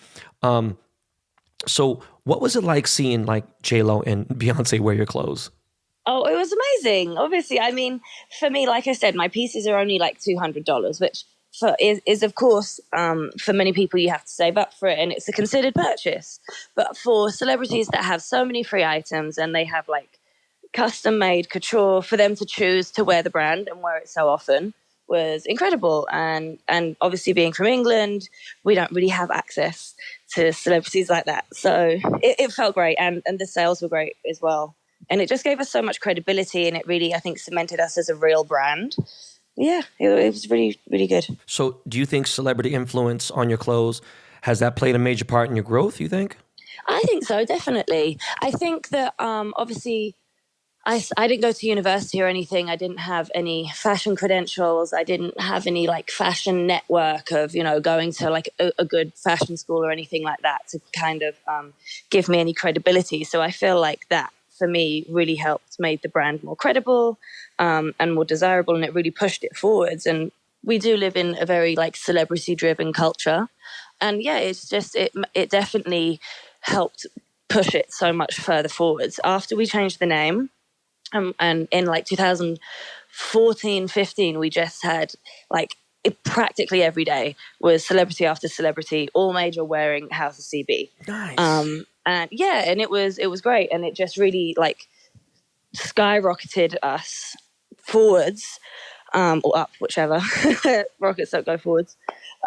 So what was it like seeing like J-Lo and Beyonce wear your clothes? Oh, it was amazing. Obviously, I mean, for me, like I said, my pieces are only like $200, which is of course, for many people, you have to save up for it, and it's a considered purchase. But for celebrities that have so many free items, and they have like custom-made couture for them to choose to wear the brand and wear it so often, was incredible. And obviously being from England, we don't really have access to celebrities like that. So it felt great, and the sales were great as well. And it just gave us so much credibility, and it really, I think, cemented us as a real brand. Yeah, it was really, really good. So do you think celebrity influence on your clothes, has that played a major part in your growth, you think? I think so, definitely. I think that obviously I didn't go to university or anything. I didn't have any fashion credentials. I didn't have any like fashion network of, going to like a good fashion school or anything like that to kind of give me any credibility. So I feel like that for me really helped, made the brand more credible and more desirable, and it really pushed it forwards. And we do live in a very like celebrity driven culture. And yeah, it's just, it definitely helped push it so much further forwards. After we changed the name, and in like 2014, 15, we just had like practically every day was celebrity after celebrity, all major wearing House of CB. Nice. And yeah, and it was great. And it just really like skyrocketed us forwards, or up, whichever. Rockets don't go forwards.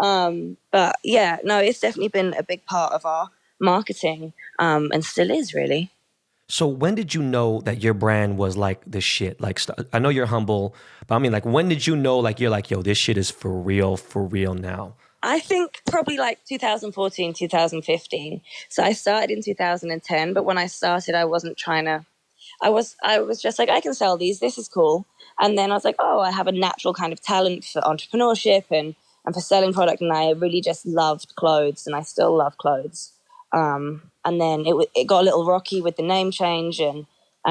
But yeah, no, it's definitely been a big part of our marketing, and still is really. So when did you know that your brand was like the shit? Like, I know you're humble, but I mean, like, when did you know, like, you're like, yo, this shit is for real now? I think probably like 2014, 2015. So I started in 2010, but when I started, I wasn't trying to, I was just like, I can sell these, this is cool. And then I was like, oh, I have a natural kind of talent for entrepreneurship and for selling product. And I really just loved clothes, and I still love clothes. And then it got a little rocky with the name change and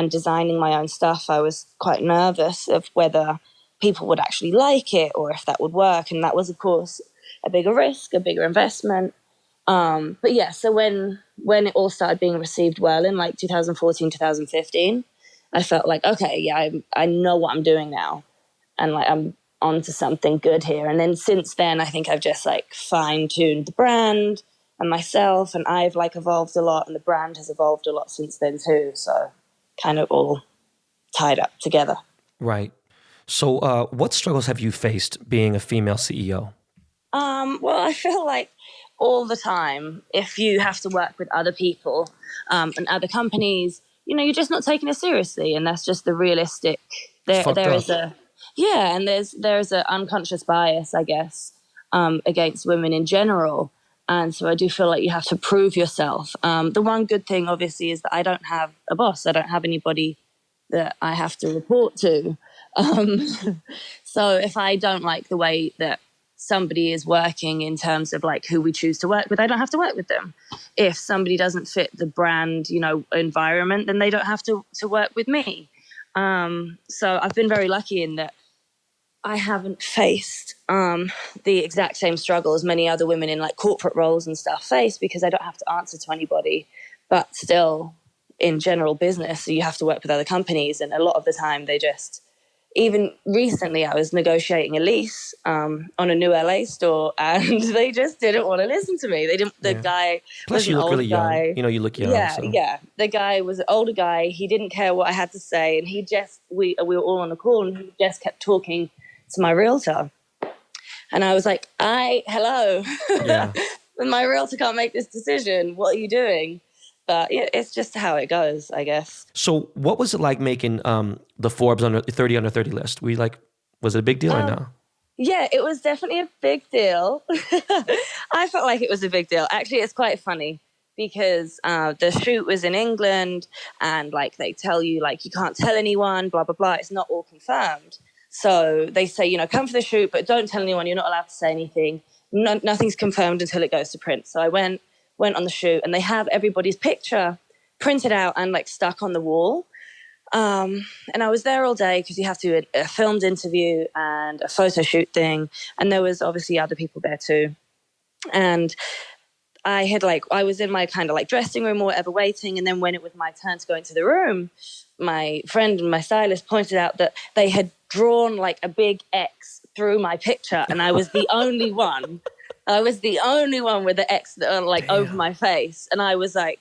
designing my own stuff. I was quite nervous of whether people would actually like it or if that would work. And that was, of course, a bigger risk, a bigger investment. But yeah, so when it all started being received well in like 2014, 2015, I felt like, okay, yeah, I know what I'm doing now. And like, I'm onto something good here. And then since then, I think I've just like fine-tuned the brand and myself, and I've like evolved a lot, and the brand has evolved a lot since then too. So kind of all tied up together. Right. So what struggles have you faced being a female CEO? Well, I feel like all the time, if you have to work with other people and other companies, you're just not taking it seriously. And that's just the realistic, there is a, yeah, and there's an unconscious bias, I guess, against women in general. And so I do feel like you have to prove yourself. The one good thing, obviously, is that I don't have a boss. I don't have anybody that I have to report to. So if I don't like the way that somebody is working in terms of like who we choose to work with, I don't have to work with them. If somebody doesn't fit the brand, environment, then they don't have to work with me. So I've been very lucky in that I haven't faced the exact same struggle as many other women in like corporate roles and stuff face, because I don't have to answer to anybody. But still, in general business, you have to work with other companies, and a lot of the time they just, even recently I was negotiating a lease on a new LA store, and they just didn't want to listen to me. They didn't. The guy Plus, was you an look older really guy. young. You look young. Yeah, so. yeah. The guy was an older guy. He didn't care what I had to say, and we were all on a call, and he just kept talking to my realtor. And I was like, hello. Yeah. My realtor can't make this decision. What are you doing? But yeah, it's just how it goes, I guess. So what was it like making the Forbes under 30 list? Was it a big deal or no? Yeah, it was definitely a big deal. I felt like it was a big deal. Actually, it's quite funny because the shoot was in England, and like they tell you like you can't tell anyone, blah, blah, blah. It's not all confirmed. So they say, come for the shoot, but don't tell anyone. You're not allowed to say anything. Nothing's confirmed until it goes to print. So I went on the shoot, and they have everybody's picture printed out and like stuck on the wall. And I was there all day because you have to do a filmed interview and a photo shoot thing. And there was obviously other people there too. And I was in my kind of like dressing room or whatever waiting. And then when it was my turn to go into the room, my friend and my stylist pointed out that they had drawn like a big X through my picture. And I was the only one. I was the only one with the X over my face. And I was like,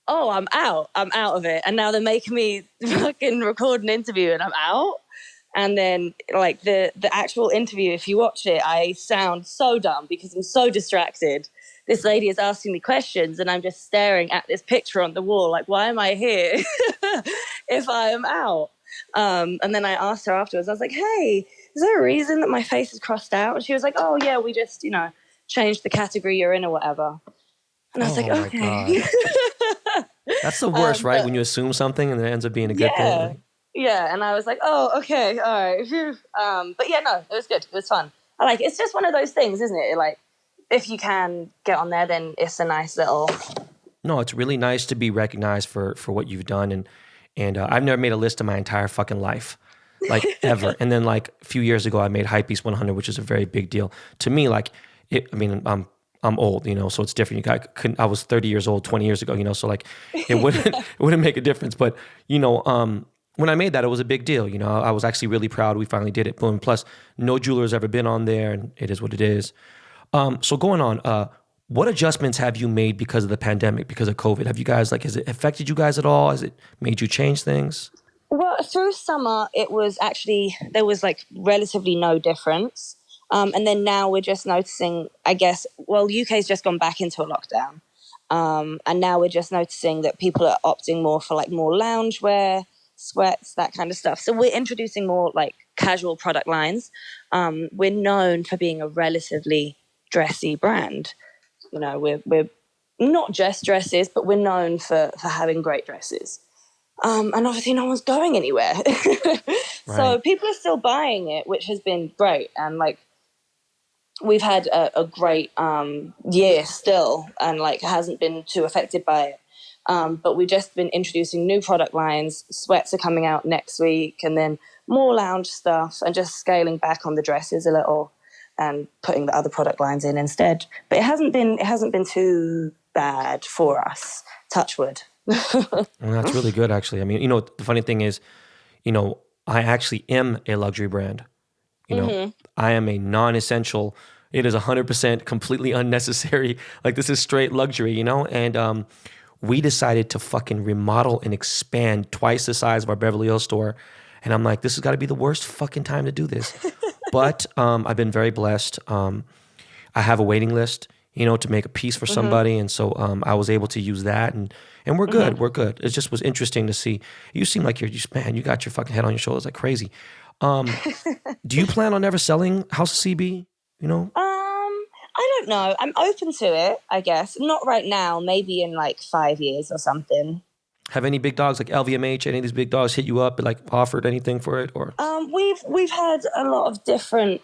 oh, I'm out of it. And now they're making me fucking record an interview and I'm out. And then like the actual interview, if you watch it, I sound so dumb because I'm so distracted. This lady is asking me questions and I'm just staring at this picture on the wall. Like, why am I here if I am out? And then I asked her afterwards, I was like, hey, is there a reason that my face is crossed out? And she was like, oh yeah, we just, changed the category you're in or whatever. And I was like, Oh my okay. God. That's the worst, right? When you assume something and it ends up being a good thing. Yeah, and I was like, oh, okay, all right. Phew. But yeah, no, it was good. It was fun. I like it's just one of those things, isn't it? Like, if you can get on there, then it's a nice little... No, it's really nice to be recognized for what you've done. And I've never made a list in my entire fucking life, like ever. And then like a few years ago, I made Hypebeast 100, which is a very big deal. To me, like, I'm old, so it's different. I was 30 years old 20 years ago, so like it wouldn't make a difference. But, when I made that, it was a big deal. I was actually really proud. We finally did it. Boom. Plus, no jeweler has ever been on there, and it is what it is. So going on, what adjustments have you made because of the pandemic, because of COVID? Have you guys, has it affected you guys at all? Has it made you change things? Well, through summer, there was like relatively no difference. And then now we're just noticing, I guess, UK's just gone back into a lockdown. And now we're just noticing that people are opting more for like more loungewear, sweats, that kind of stuff. So we're introducing more like casual product lines. We're known for being a relatively dressy brand. We're not just dresses, but we're known for having great dresses. And obviously no one's going anywhere. So people are still buying it, which has been great. And like, we've had a great year still, and like hasn't been too affected by it. But we've just been introducing new product lines. Sweats are coming out next week, and then more lounge stuff, and just scaling back on the dresses a little and putting the other product lines in instead. But it hasn't been too bad for us. Touch wood. Well, that's really good, actually. I mean, the funny thing is, I actually am a luxury brand. I am a non-essential. It is 100% completely unnecessary. Like, this is straight luxury, and we decided to fucking remodel and expand twice the size of our Beverly Hills store. And I'm like, this has got to be the worst fucking time to do this. But I've been very blessed. I have a waiting list, to make a piece for somebody. And so I was able to use that, and we're good. We're good. It just was interesting to see. You seem like you got your fucking head on your shoulders like crazy. Do you plan on ever selling House of CB? I don't know. I'm open to it, I guess. Not right now, maybe in like 5 years or something. Have any big dogs like LVMH, any of these big dogs hit you up and like offered anything for it? Or we've had a lot of different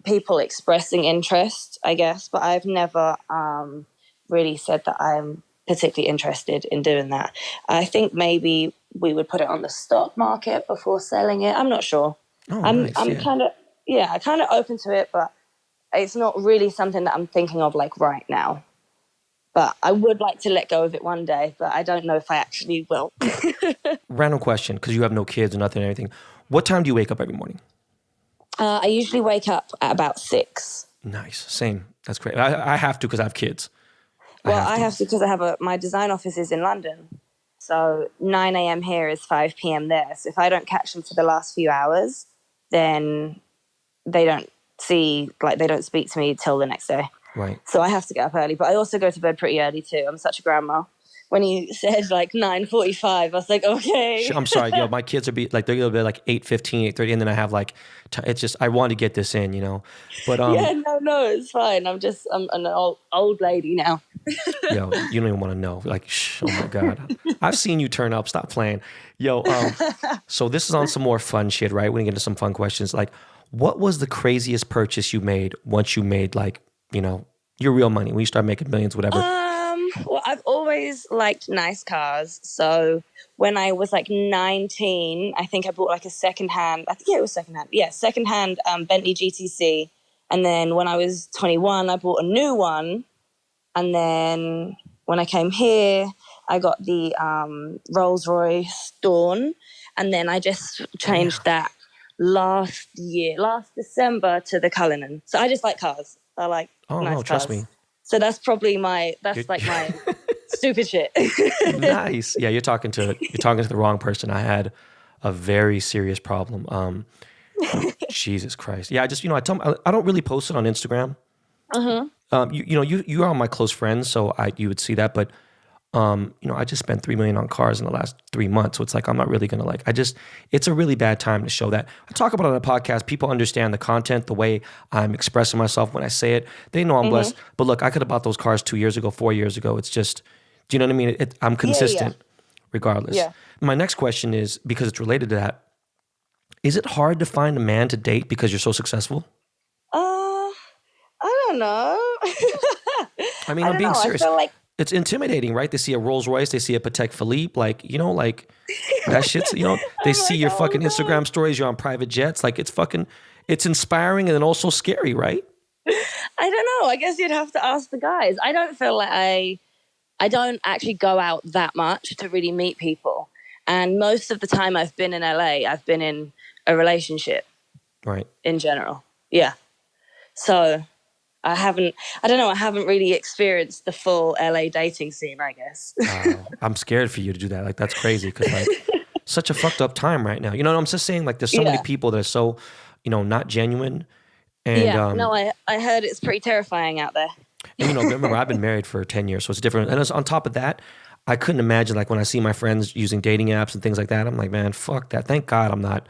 people expressing interest, I guess, but I've never really said that I'm particularly interested in doing that. I think maybe we would put it on the stock market before selling it. I'm not sure. Oh, I'm nice, kind of open to it, but it's not really something that I'm thinking of like right now. But I would like to let go of it one day, but I don't know if I actually will. Random question, because you have no kids or nothing or anything. What time do you wake up every morning? I usually wake up at about 6. Nice. Same. That's great. I have to because I have kids. I have to because I have my design office is in London. So 9 a.m. here is 5 p.m. there. So if I don't catch them for the last few hours, then they don't speak to me till the next day. Right. So I have to get up early. But I also go to bed pretty early too. I'm such a grandma. When you said like 9:45, I was like, okay. I'm sorry, my kids are they'll be like 8:15, 8:30, and then I have like it's just I want to get this in, But yeah, no, it's fine. I'm an old lady now. Yo, you don't even want to know. Like, oh my God, I've seen you turn up. Stop playing, yo. So this is on some more fun shit, right? We're gonna get into some fun questions. Like, what was the craziest purchase you made once you made like your real money when you start making millions, whatever? Well, I've always liked nice cars. So when I was like 19, I think I bought like a secondhand. I think it was secondhand. Yeah, secondhand Bentley GTC. And then when I was 21, I bought a new one. And then when I came here, I got the Rolls Royce Dawn. And then I just changed that last December to the Cullinan. So I just like cars. I like nice cars. Trust me. So that's probably my stupid shit. Nice. Yeah, you're talking to the wrong person. I had a very serious problem. Jesus Christ. Yeah, I just, I tell 'em, I don't really post it on Instagram. You are my close friends, so you would see that, but I just spent $3 million on cars in the last 3 months. So it's like, I'm not really going to it's a really bad time to show that. I talk about it on a podcast. People understand the content, the way I'm expressing myself when I say it. They know I'm blessed. But look, I could have bought those cars 2 years ago, 4 years ago. It's just, do you know what I mean? I'm consistent regardless. Yeah. My next question is, because it's related to that, is it hard to find a man to date because you're so successful? I don't know. I mean, I'm being serious. I feel like it's intimidating, right? They see a Rolls Royce, they see a Patek Philippe, that shit's, they see your fucking Instagram stories, you're on private jets. Like, it's inspiring and then also scary, right? I don't know. I guess you'd have to ask the guys. I don't feel like I don't actually go out that much to really meet people. And most of the time I've been in LA, I've been in a relationship. Right. In general. Yeah. So I haven't really experienced the full LA dating scene, I guess. I'm scared for you to do that. Like, that's crazy because such a fucked up time right now. I'm just saying, like, there's so many people that are so, not genuine. And, I heard it's pretty terrifying out there. And, remember, I've been married for 10 years, so it's different. And on top of that, I couldn't imagine, like, when I see my friends using dating apps and things like that, I'm like, man, fuck that. Thank God I'm not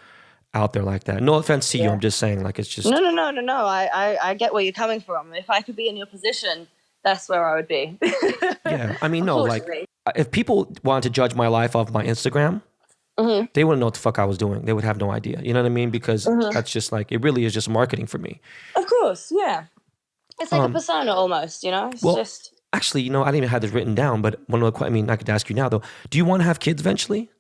out there like that. No offense to you. I'm just saying, like, it's just... No. I get where you're coming from. If I could be in your position, that's where I would be. Yeah. I mean, no, like, if people wanted to judge my life off my Instagram, they wouldn't know what the fuck I was doing. They would have no idea. You know what I mean? Because that's just like, it really is just marketing for me. Of course, yeah. It's like a persona almost, It's just... Actually, I didn't even have this written down, but I could ask you now, though. Do you want to have kids eventually?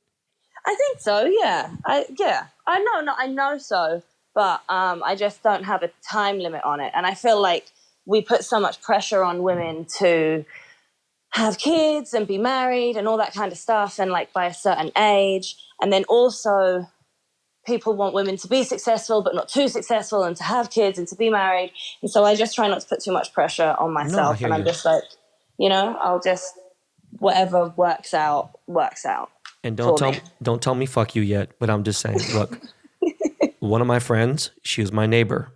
I think so, yeah. I know so, but I just don't have a time limit on it. And I feel like we put so much pressure on women to have kids and be married and all that kind of stuff, and like by a certain age. And then also people want women to be successful but not too successful, and to have kids and to be married. And so I just try not to put too much pressure on myself. And I'm just like, I'll just, whatever works out. And don't tell me fuck you yet, but I'm just saying, look, one of my friends, she was my neighbor.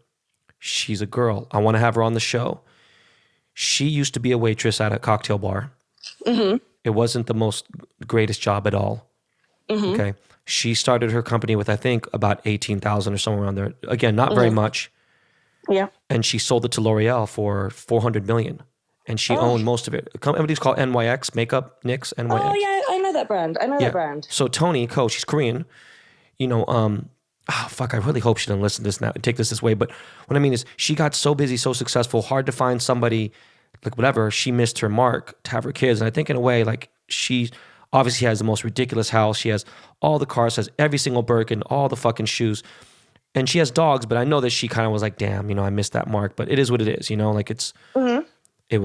She's a girl. I want to have her on the show. She used to be a waitress at a cocktail bar. It wasn't the most greatest job at all. Okay. She started her company with, I think, about 18,000 or somewhere around there. Again, not very much. Yeah. And she sold it to L'Oreal for $400 million. And she owned most of it. Everybody's called NYX, Makeup, NYX, NYX. Oh, yeah, I know that brand. That brand. So Tony, Ko, she's Korean. I really hope she doesn't listen to this now and take this way. But what I mean is, she got so busy, so successful, hard to find somebody, like whatever, she missed her mark to have her kids. And I think in a way, like, she obviously has the most ridiculous house. She has all the cars, has every single Birkin, all the fucking shoes. And she has dogs, but I know that she kind of was like, damn, I missed that mark. But it is what it is, like it's...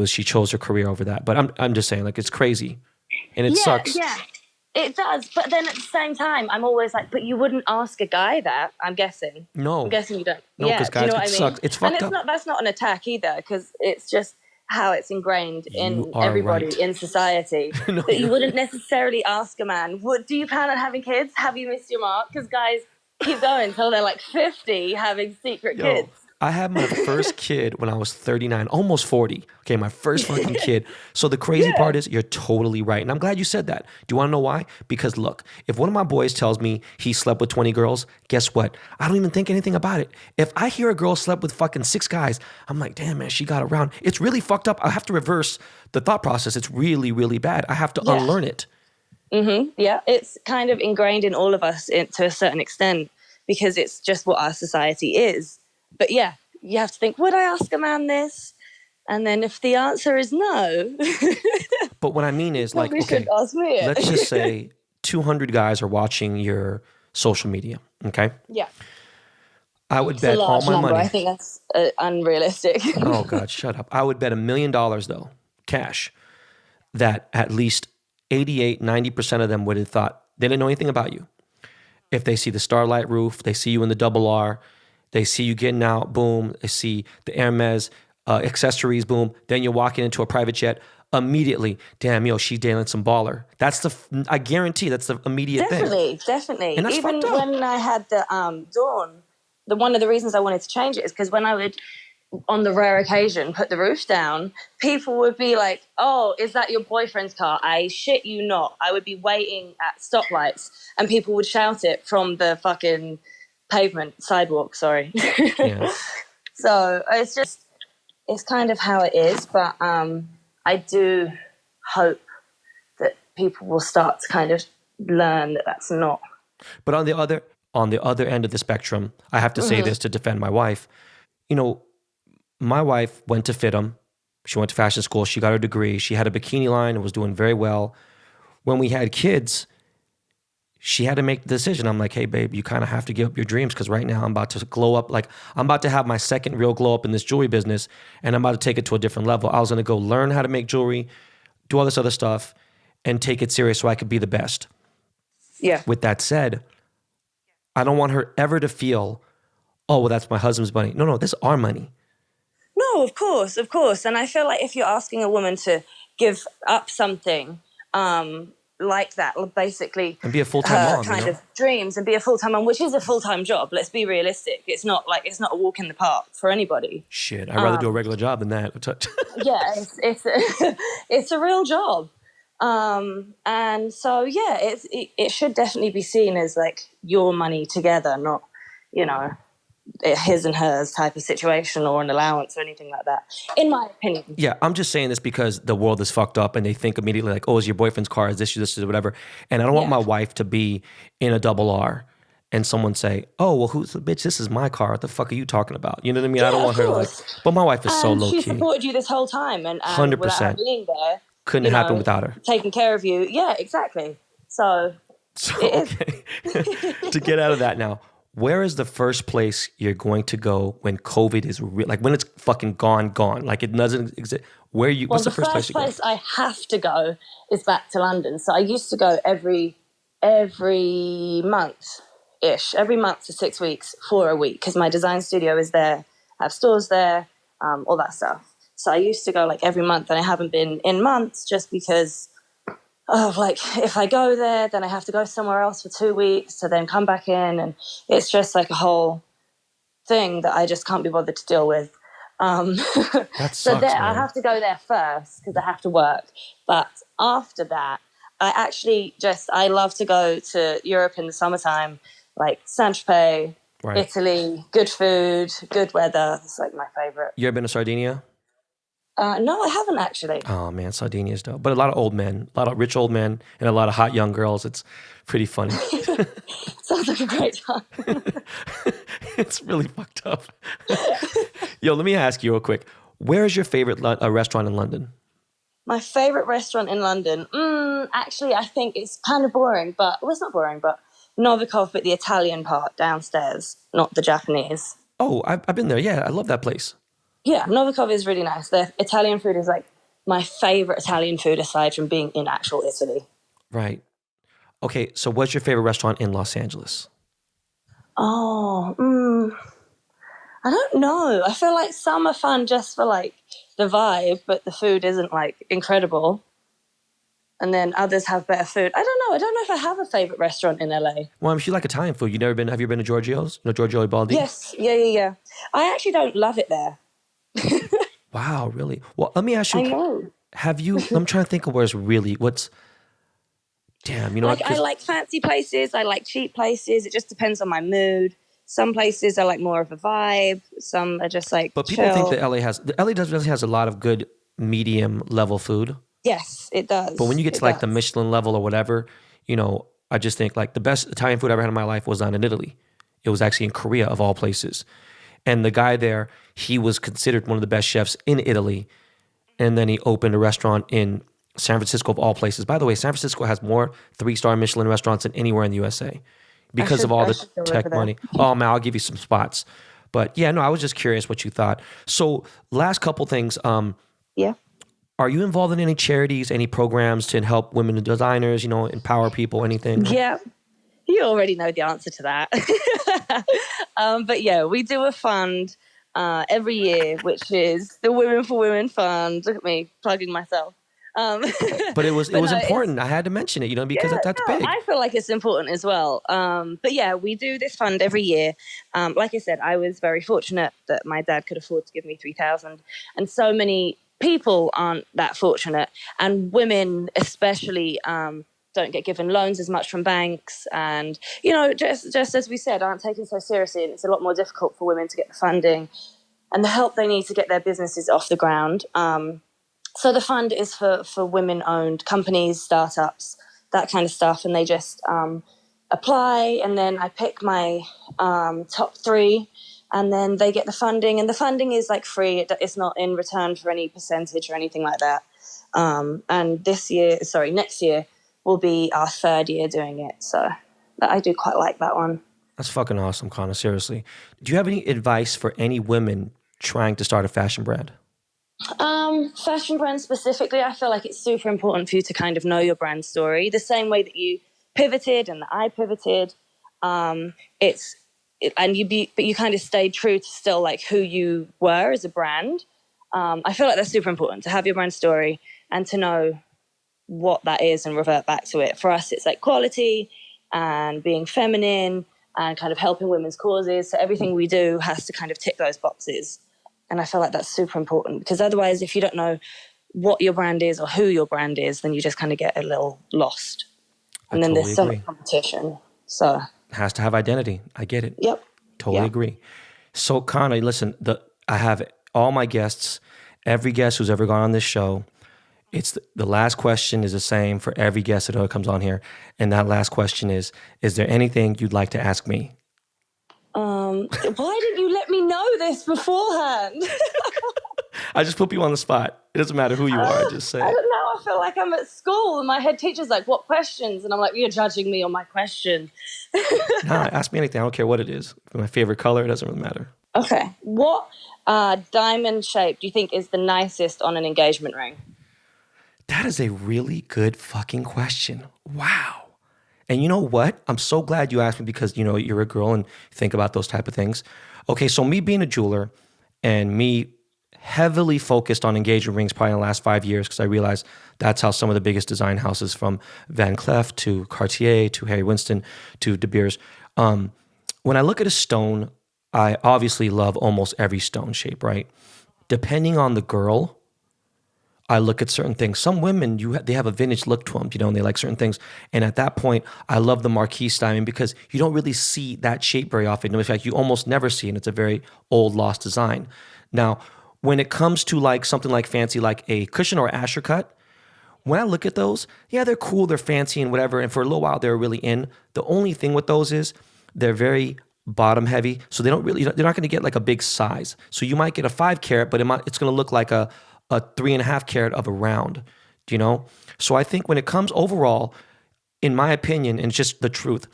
she chose her career over that. But I'm just saying, like, it's crazy. And it sucks. Yeah, it does. But then at the same time, I'm always like, but you wouldn't ask a guy that, I'm guessing. No. I'm guessing you don't. No, because guys, it sucks. It's fucked up. And that's not an attack either, because it's just how it's ingrained in everybody in society. That you wouldn't necessarily ask a man, do you plan on having kids? Have you missed your mark? Because guys keep going until they're like 50 having secret kids. I had my first kid when I was 39, almost 40. Okay, my first fucking kid. So the crazy part is, you're totally right. And I'm glad you said that. Do you want to know why? Because look, if one of my boys tells me he slept with 20 girls, guess what? I don't even think anything about it. If I hear a girl slept with fucking 6 guys, I'm like, damn, man, she got around. It's really fucked up. I have to reverse the thought process. It's really, really bad. I have to unlearn it. Yeah, it's kind of ingrained in all of us to a certain extent, because it's just what our society is. But yeah, you have to think, would I ask a man this? And then if the answer is no. But what I mean is, like, okay, ask me it. Let's just say 200 guys are watching your social media, okay? Yeah. I would bet all my money. I think that's unrealistic. Oh, God, shut up. I would bet $1 million, though, cash, that at least 88, 90% of them would have thought, they didn't know anything about you. If they see the Starlight roof, they see you in the double R, they see you getting out, boom. They see the Hermes accessories, boom. Then you're walking into a private jet. Immediately, damn, yo, she's dating some baller. That's I guarantee that's the immediate thing. Definitely. And that's Even fucked up. when I had the Dawn, one of the reasons I wanted to change it is because when I would, on the rare occasion, put the roof down, people would be like, "Oh, is that your boyfriend's car?" I shit you not. I would be waiting at stoplights and people would shout it from the fucking sidewalk, sorry. Yeah. So it's kind of how it is, but I do hope that people will start to kind of learn that that's not. But on the other end of the spectrum, I have to say this to defend my wife. You know, my wife went to FITM. She went to fashion school. She got her degree. She had a bikini line and was doing very well. When we had kids, she had to make the decision. I'm like, hey, babe, you kind of have to give up your dreams because right now I'm about to glow up. Like, I'm about to have my second real glow up in this jewelry business, and I'm about to take it to a different level. I was going to go learn how to make jewelry, do all this other stuff, and take it serious so I could be the best. Yeah. With that said, I don't want her ever to feel, oh, well, that's my husband's money. No, this is our money. No, of course. And I feel like if you're asking a woman to give up something like that, basically, and be a full-time mom, kind of dreams, and be a full-time mom, which is a full-time job. Let's be realistic. It's not a walk in the park for anybody. Shit, I'd rather do a regular job than that. Yeah, it's a real job. And so, yeah, it should definitely be seen as like your money together, not, his and hers type of situation or an allowance or anything like that, in my opinion. Yeah, I'm just saying this because the world is fucked up and they think immediately like, oh, is your boyfriend's car, is this, whatever. And I don't want my wife to be in a double R and someone say, oh, well, who's the bitch? This is my car. What the fuck are you talking about? You know what I mean? Yeah, I don't want her to like, but my wife is so low key. She supported you this whole time and 100%. without her being there. Couldn't happen without her. Taking care of you. Yeah, exactly. So okay. To get out of that now, where is the first place you're going to go when COVID is real? Like when it's fucking gone, like it doesn't exist. What's the first place you go? The first place I have to go is back to London. So I used to go every month-ish, every month for 6 weeks for a week because my design studio is there, I have stores there, all that stuff. So I used to go like every month and I haven't been in months just because of like, if I go there, then I have to go somewhere else for 2 weeks to then come back in. And it's just like a whole thing that I just can't be bothered to deal with. That sucks, so man. I have to go there first because I have to work. But after that, I love to go to Europe in the summertime, like Saint-Tropez, right. Italy, good food, good weather. It's like my favorite. You ever been to Sardinia? No, I haven't actually. Oh man, Sardinia is dope. But a lot of old men, a lot of rich old men, and a lot of hot young girls. It's pretty funny. Sounds like a great time. It's really fucked up. Yo, let me ask you real quick. Where is your favorite restaurant in London? My favorite restaurant in London? Actually, I think it's kind of boring, but it's not boring, but Novikov, but the Italian part downstairs, not the Japanese. Oh, I've been there. Yeah, I love that place. Yeah, Novikov is really nice. The Italian food is like my favorite Italian food aside from being in actual Italy. Right. Okay, so what's your favorite restaurant in Los Angeles? Oh, I don't know. I feel like some are fun just for like the vibe, but the food isn't like incredible. And then others have better food. I don't know. I don't know if I have a favorite restaurant in LA. Well, if you like Italian food, have you been to Giorgio's? You know Giorgio Baldi? Yes. Yeah. I actually don't love it there. Wow, really? Well, let me ask you. I know. I'm trying to think of damn, you know. I like fancy places. I like cheap places. It just depends on my mood. Some places are like more of a vibe. Some are just like But people think that LA really has a lot of good medium level food. Yes, it does. But when you get to like the Michelin level or whatever, I just think like the best Italian food I ever had in my life was not in Italy. It was actually in Korea of all places. And the guy there, he was considered one of the best chefs in Italy. And then he opened a restaurant in San Francisco of all places. By the way, San Francisco has more 3-star Michelin restaurants than anywhere in the USA because of all the tech money. Oh man, I'll give you some spots. But yeah, no, I was just curious what you thought. So last couple things. Yeah. Are you involved in any charities, any programs to help women designers, empower people, anything? Yeah. You already know the answer to that. But yeah, we do a fund every year, which is the Women for Women Fund. Look at me plugging myself. But it was no, important. I had to mention it, because that's big. I feel like it's important as well. But yeah, we do this fund every year. Like I said, I was very fortunate that my dad could afford to give me $3,000, and so many people aren't that fortunate, and women especially don't get given loans as much from banks, and just as we said, aren't taken so seriously, and it's a lot more difficult for women to get the funding and the help they need to get their businesses off the ground. So the fund is for women-owned companies, startups, that kind of stuff, and they just apply, and then I pick my top 3, and then they get the funding, and the funding is like free. It's not in return for any percentage or anything like that. And next year will be our 3rd year doing it, so I do quite like that one. That's fucking awesome, Conna, seriously. Do you have any advice for any women trying to start a fashion brand? Fashion brand specifically, I feel like it's super important for you to kind of know your brand story. The same way that you pivoted and that I pivoted, but you kind of stayed true to still like who you were as a brand. I feel like that's super important to have your brand story and to know what that is and revert back to it. For us, it's like quality and being feminine and kind of helping women's causes. So everything we do has to kind of tick those boxes. And I feel like that's super important, because otherwise, if you don't know what your brand is or who your brand is, then you just kind of get a little lost. And then there's so much competition. So it has to have identity. I get it. Yep. Totally agree. So Conna, listen, I have all my guests, every guest who's ever gone on this show. It's the last question is the same for every guest that comes on here. And that last question is there anything you'd like to ask me? Why didn't you let me know this beforehand? I just put you on the spot. It doesn't matter who you are. I just say. I don't know. I feel like I'm at school and my head teacher's like, what questions? And I'm like, you're judging me on my question. Nah, ask me anything. I don't care what it is. My favorite color, it doesn't really matter. Okay. What diamond shape do you think is the nicest on an engagement ring? That is a really good fucking question. Wow. And you know what? I'm so glad you asked me, because, you're a girl and think about those type of things. Okay, so me being a jeweler and me heavily focused on engagement rings probably in the last 5 years, because I realized that's how some of the biggest design houses, from Van Cleef to Cartier to Harry Winston to De Beers. When I look at a stone, I obviously love almost every stone shape, right? Depending on the girl, I look at certain things. Some women, they have a vintage look to them, and they like certain things. And at that point, I love the Marquise diamond, because you don't really see that shape very often. In fact, you almost never see it. And it's a very old, lost design. Now, when it comes to like something like fancy, like a cushion or Asher cut, when I look at those, yeah, they're cool, they're fancy and whatever. And for a little while, they're really in. The only thing with those is they're very bottom heavy. So they're not going to get like a big size. So you might get a 5 carat, but it's going to look like a 3.5 carat of a round, So I think when it comes overall, in my opinion, and it's just the truth,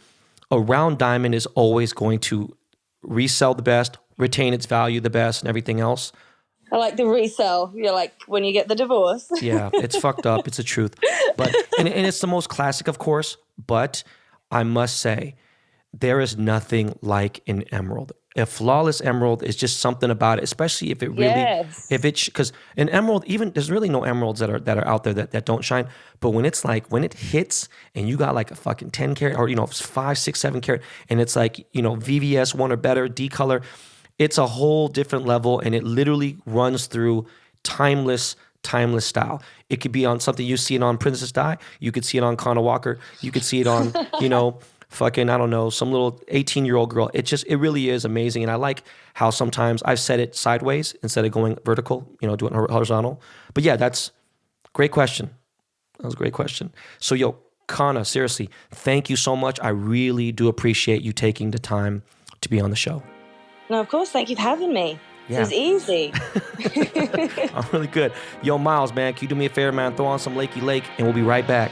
a round diamond is always going to resell the best, retain its value the best, and everything else. I like the resell. You're like when you get the divorce. Yeah, it's fucked up. It's the truth. But and it's the most classic, of course. But I must say, there is nothing like an emerald. A flawless emerald is just something about it, especially if it really, because an emerald, even there's really no emeralds that are out there that don't shine. But when it hits and you got like a fucking 10 carat or 5, 6, 7 carat, and it's like VVS 1 or better, D color, it's a whole different level, and it literally runs through timeless style. It could be on something, you see it on Princess Di, you could see it on Conna Walker, you could see it on fucking, I don't know, some little 18-year-old girl. It really is amazing. And I like how sometimes I've set it sideways instead of going vertical, doing horizontal. But yeah, that's great question. That was a great question. So Conna, seriously, thank you so much. I really do appreciate you taking the time to be on the show. No, of course. Thank you for having me. Yeah. It was easy. I'm really good. Miles, man, can you do me a favor, man? Throw on some Lakey Lake, and we'll be right back.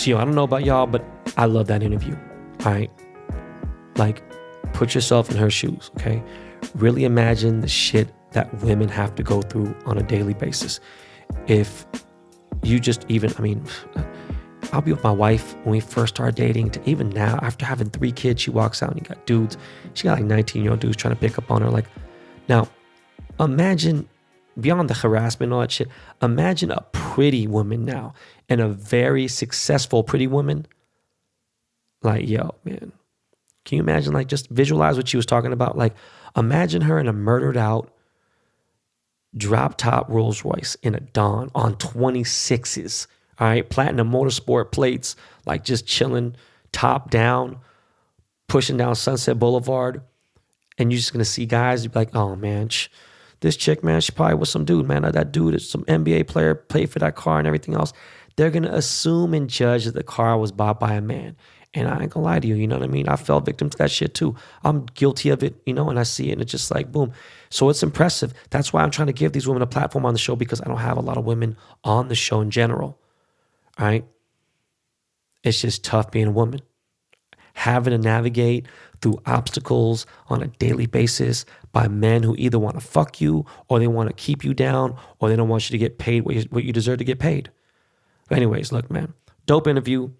So, I don't know about y'all, but I love that interview. All right. Like, put yourself in her shoes, okay? Really imagine the shit that women have to go through on a daily basis. If you just even, I'll be with my wife when we first started dating to even now, after having 3 kids, she walks out and you got dudes. She got like 19-year-old dudes trying to pick up on her. Like, now, imagine, beyond the harassment and all that shit, imagine a pretty woman now and a very successful pretty woman. Like, yo, man, can you imagine, like, just visualize what she was talking about? Like, imagine her in a murdered out, drop top Rolls Royce in a Dawn on 26s, all right? Platinum Motorsport plates, like just chilling, top down, pushing down Sunset Boulevard. And you're just going to see guys, you'd be like, oh, man, this chick, man, she probably was some dude, man. That dude is some NBA player, paid for that car and everything else. They're going to assume and judge that the car was bought by a man. And I ain't gonna lie to you, you know what I mean? I fell victim to that shit too. I'm guilty of it, you know, and I see it and it's just like, boom. So it's impressive. That's why I'm trying to give these women a platform on the show, because I don't have a lot of women on the show in general, all right? It's just tough being a woman. Having to navigate through obstacles on a daily basis by men who either want to fuck you or they want to keep you down or they don't want you to get paid what you deserve to get paid. But anyways, look, man, dope interview.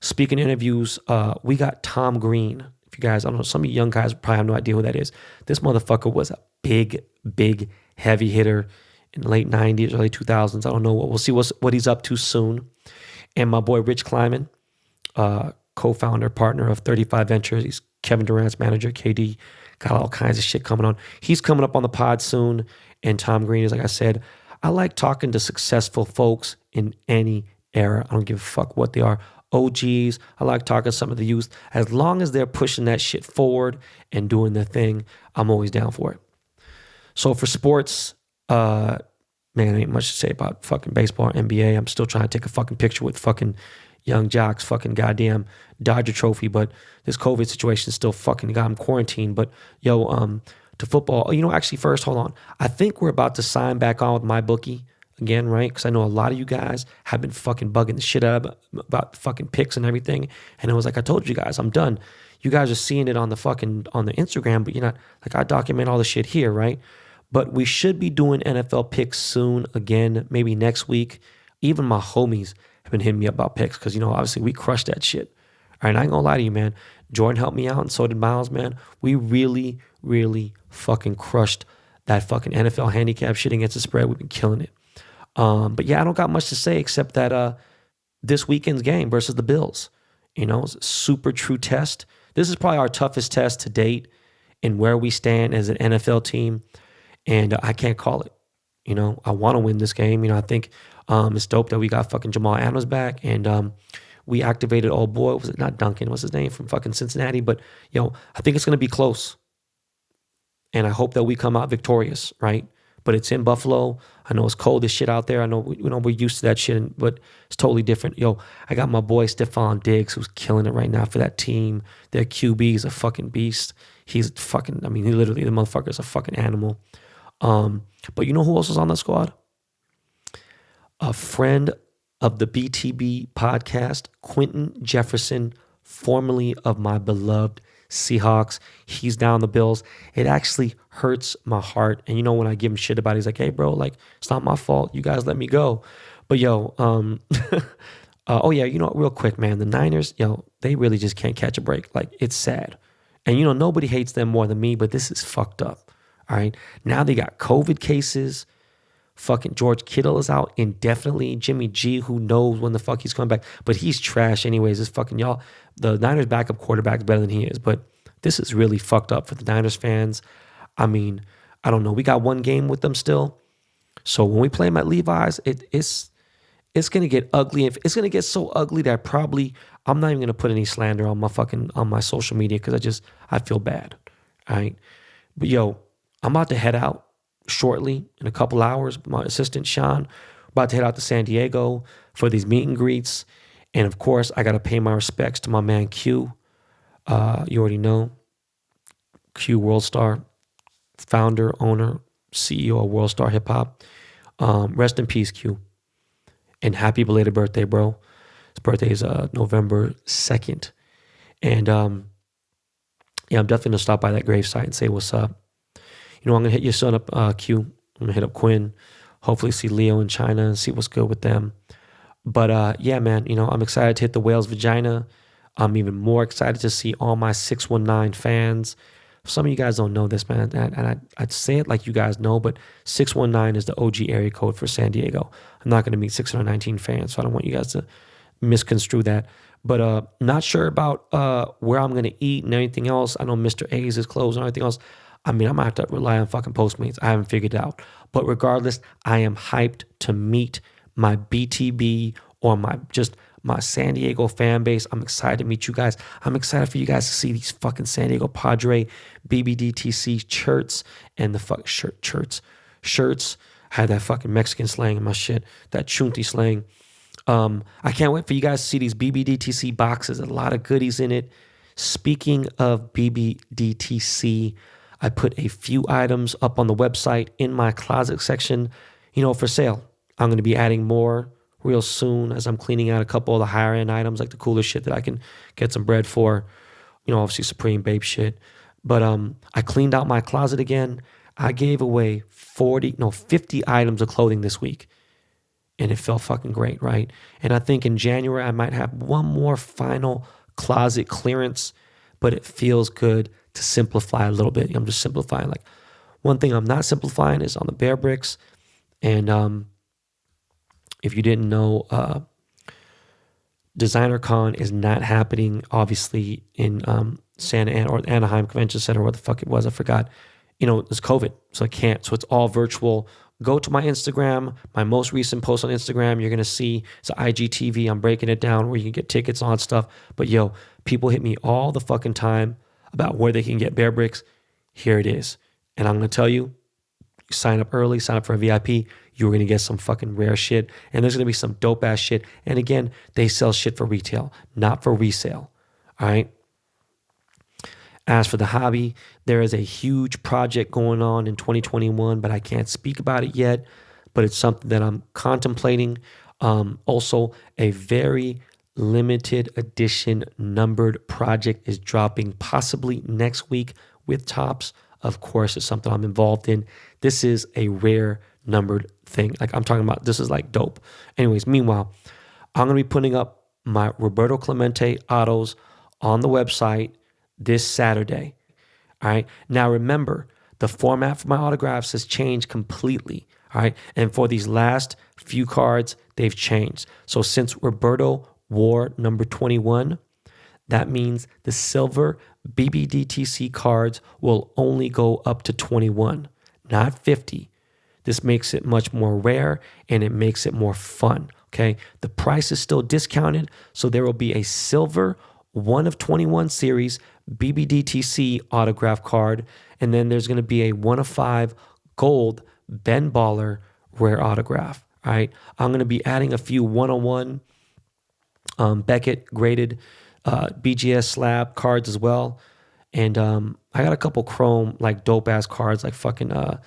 Speaking of interviews, we got Tom Green. If you guys, I don't know, some of you young guys probably have no idea who that is. This motherfucker was a big, heavy hitter in the late 90s, early 2000s. I don't know. We'll see what he's up to soon. And my boy Rich Kleiman, co-founder, partner of 35 Ventures. He's Kevin Durant's manager, KD. Got all kinds of shit coming on. He's coming up on the pod soon. And Tom Green is, like I said, I like talking to successful folks in any era. I don't give a fuck what they are. OGs, I like talking to some of the youth. As long as they're pushing that shit forward and doing their thing, I'm always down for it. So for sports, man, ain't much to say about fucking baseball or NBA. I'm still trying to take a fucking picture with fucking young jocks, fucking goddamn Dodger trophy, but this COVID situation still fucking got him quarantined. But yo, to football, actually first, hold on. I think we're about to sign back on with MyBookie again, right? Because I know a lot of you guys have been fucking bugging the shit out about fucking picks and everything. And it was like, I told you guys, I'm done. You guys are seeing it on the Instagram, but you're not, like, I document all the shit here, right? But we should be doing NFL picks soon again, maybe next week. Even my homies have been hitting me up about picks because, obviously we crushed that shit. All right, I ain't gonna lie to you, man. Jordan helped me out and so did Miles, man. We really, really fucking crushed that fucking NFL handicap shit against the spread. We've been killing it. But yeah, I don't got much to say except that this weekend's game versus the Bills, it's a super true test. This is probably our toughest test to date in where we stand as an NFL team. And I can't call it. I want to win this game. I think it's dope that we got fucking Jamal Adams back and we activated old boy. Was it not Duncan? What's his name from fucking Cincinnati? But, I think it's going to be close. And I hope that we come out victorious, right? But it's in Buffalo. I know it's cold as shit out there. I know we're used to that shit, but it's totally different. I got my boy Stephon Diggs who's killing it right now for that team. Their QB is a fucking beast. He's fucking, he literally, the motherfucker is a fucking animal. But you know who else is on the squad? A friend of the BTB podcast, Quentin Jefferson, formerly of my beloved Seahawks. He's down the Bills. It actually hurts my heart. And when I give him shit about it, he's like, hey, bro, like, it's not my fault. You guys let me go. But oh yeah, real quick, man, the Niners, they really just can't catch a break. Like, it's sad. And nobody hates them more than me, but this is fucked up. All right. Now they got COVID cases. Fucking George Kittle is out indefinitely. Jimmy G, who knows when the fuck he's coming back, but he's trash anyways. It's fucking y'all. The Niners backup quarterback is better than he is, but this is really fucked up for the Niners fans. I don't know. We got one game with them still. So when we play them at Levi's, it's going to get ugly. It's going to get so ugly that probably I'm not even going to put any slander on my social media because I feel bad. All right. But I'm about to head out shortly in a couple hours. My assistant, Sean, about to head out to San Diego for these meet and greets. And of course, I got to pay my respects to my man Q. You already know. Q World Star, founder, owner, CEO of World Star Hip Hop. Rest in peace, Q. And happy belated birthday, bro. His birthday is November 2nd. And yeah, I'm definitely going to stop by that gravesite and say what's up. I'm going to hit your son up, Q. I'm going to hit up Quinn. Hopefully see Leo in China and see what's good with them. But yeah, man, I'm excited to hit the whale's vagina. I'm even more excited to see all my 619 fans. Some of you guys don't know this, man, and I'd say it like you guys know, but 619 is the OG area code for San Diego. I'm not going to meet 619 fans, so I don't want you guys to misconstrue that. But not sure about where I'm going to eat and everything else. I know Mr. A's is closed and everything else. I mean, I might have to rely on fucking Postmates. I haven't figured it out. But regardless, I am hyped to meet my BTB or my San Diego fan base. I'm excited to meet you guys. I'm excited for you guys to see these fucking San Diego Padre BBDTC shirts and the fuck shirts. I had that fucking Mexican slang in my shit, that chunti slang. I can't wait for you guys to see these BBDTC boxes. A lot of goodies in it. Speaking of BBDTC, I put a few items up on the website in my closet section, for sale. I'm going to be adding more real soon as I'm cleaning out a couple of the higher end items, like the cooler shit that I can get some bread for, obviously Supreme Babe shit. But I cleaned out my closet again. I gave away 50 items of clothing this week. And it felt fucking great, right? And I think in January, I might have one more final closet clearance, but it feels good to simplify a little bit. I'm just simplifying. Like, one thing I'm not simplifying is on the bearbricks. And if you didn't know, Designer Con is not happening, obviously, in Santa Ana or Anaheim Convention Center, where the fuck it was, I forgot. It's COVID, so I can't. So it's all virtual. Go to my Instagram, my most recent post on Instagram. You're going to see it's an IGTV. I'm breaking it down where you can get tickets on stuff. But yo, people hit me all the fucking time about where they can get bearbricks. Here it is. And I'm going to tell you, sign up early, sign up for a VIP. You're going to get some fucking rare shit. And there's going to be some dope ass shit. And again, they sell shit for retail, not for resale. All right. As for the hobby, there is a huge project going on in 2021, but I can't speak about it yet. But it's something that I'm contemplating. Also, a very limited edition numbered project is dropping possibly next week with Tops. Of course, it's something I'm involved in. This is a rare numbered thing. Like I'm talking about, this is like dope. Anyways, meanwhile, I'm going to be putting up my Roberto Clemente autos on the website this Saturday. All right. Now remember, the format for my autographs has changed completely. All right. And for these last few cards, they've changed. So since Roberto wore number 21, that means the silver BBDTC cards will only go up to 21, not 50. This makes it much more rare and it makes it more fun. Okay. The price is still discounted. So there will be a silver 1 of 21 series BBDTC autograph card. And then there's going to be a 1 of 5 gold Ben Baller rare autograph. All right. I'm going to be adding a few 101 Beckett graded BGS slab cards as well. And I got a couple chrome, like dope ass cards, like fucking a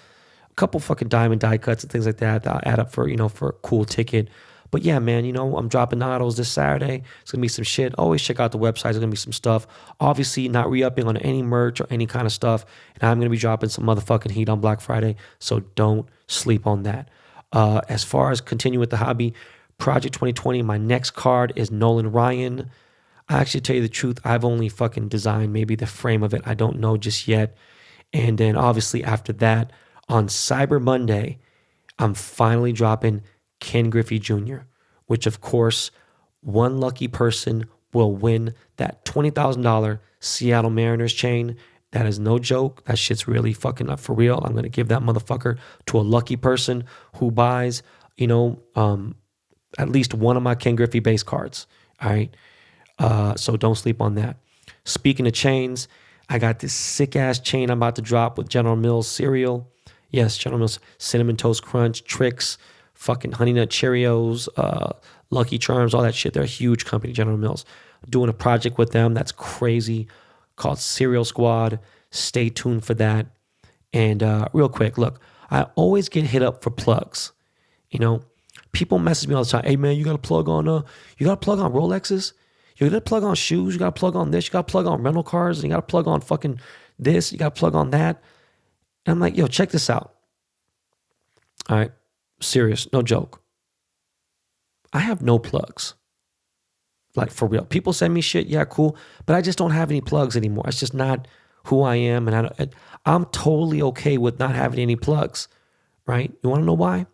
couple fucking diamond die cuts and things like that I'll add up for, for a cool ticket. But yeah, man, I'm dropping autos this Saturday. It's going to be some shit. Always check out the website. There's going to be some stuff. Obviously, not re-upping on any merch or any kind of stuff. And I'm going to be dropping some motherfucking heat on Black Friday. So don't sleep on that. As far as continuing with the hobby, Project 2020, my next card is Nolan Ryan. I actually tell you the truth, I've only fucking designed maybe the frame of it. I don't know just yet. And then obviously after that, on Cyber Monday, I'm finally dropping Ken Griffey Jr., which of course, one lucky person will win that $20,000 Seattle Mariners chain. That is no joke. That shit's really fucking up for real. I'm going to give that motherfucker to a lucky person who buys, at least one of my Ken Griffey base cards. All right. So don't sleep on that. Speaking of chains, I got this sick ass chain I'm about to drop with General Mills cereal. Yes, General Mills Cinnamon Toast Crunch, Trix, fucking Honey Nut Cheerios, Lucky Charms, all that shit. They're a huge company, General Mills. I'm doing a project with them that's crazy called Cereal Squad. Stay tuned for that. And real quick, look, I always get hit up for plugs. people message me all the time. Hey man, you got to plug on Rolexes. You got to plug on shoes. You got to plug on this. You got to plug on rental cars. And you got to plug on fucking this. You got to plug on that. And I'm like, yo, check this out. All right, serious, no joke. I have no plugs. Like for real. People send me shit, yeah, cool. But I just don't have any plugs anymore. It's just not who I am. And I'm totally okay with not having any plugs, right? You want to know why?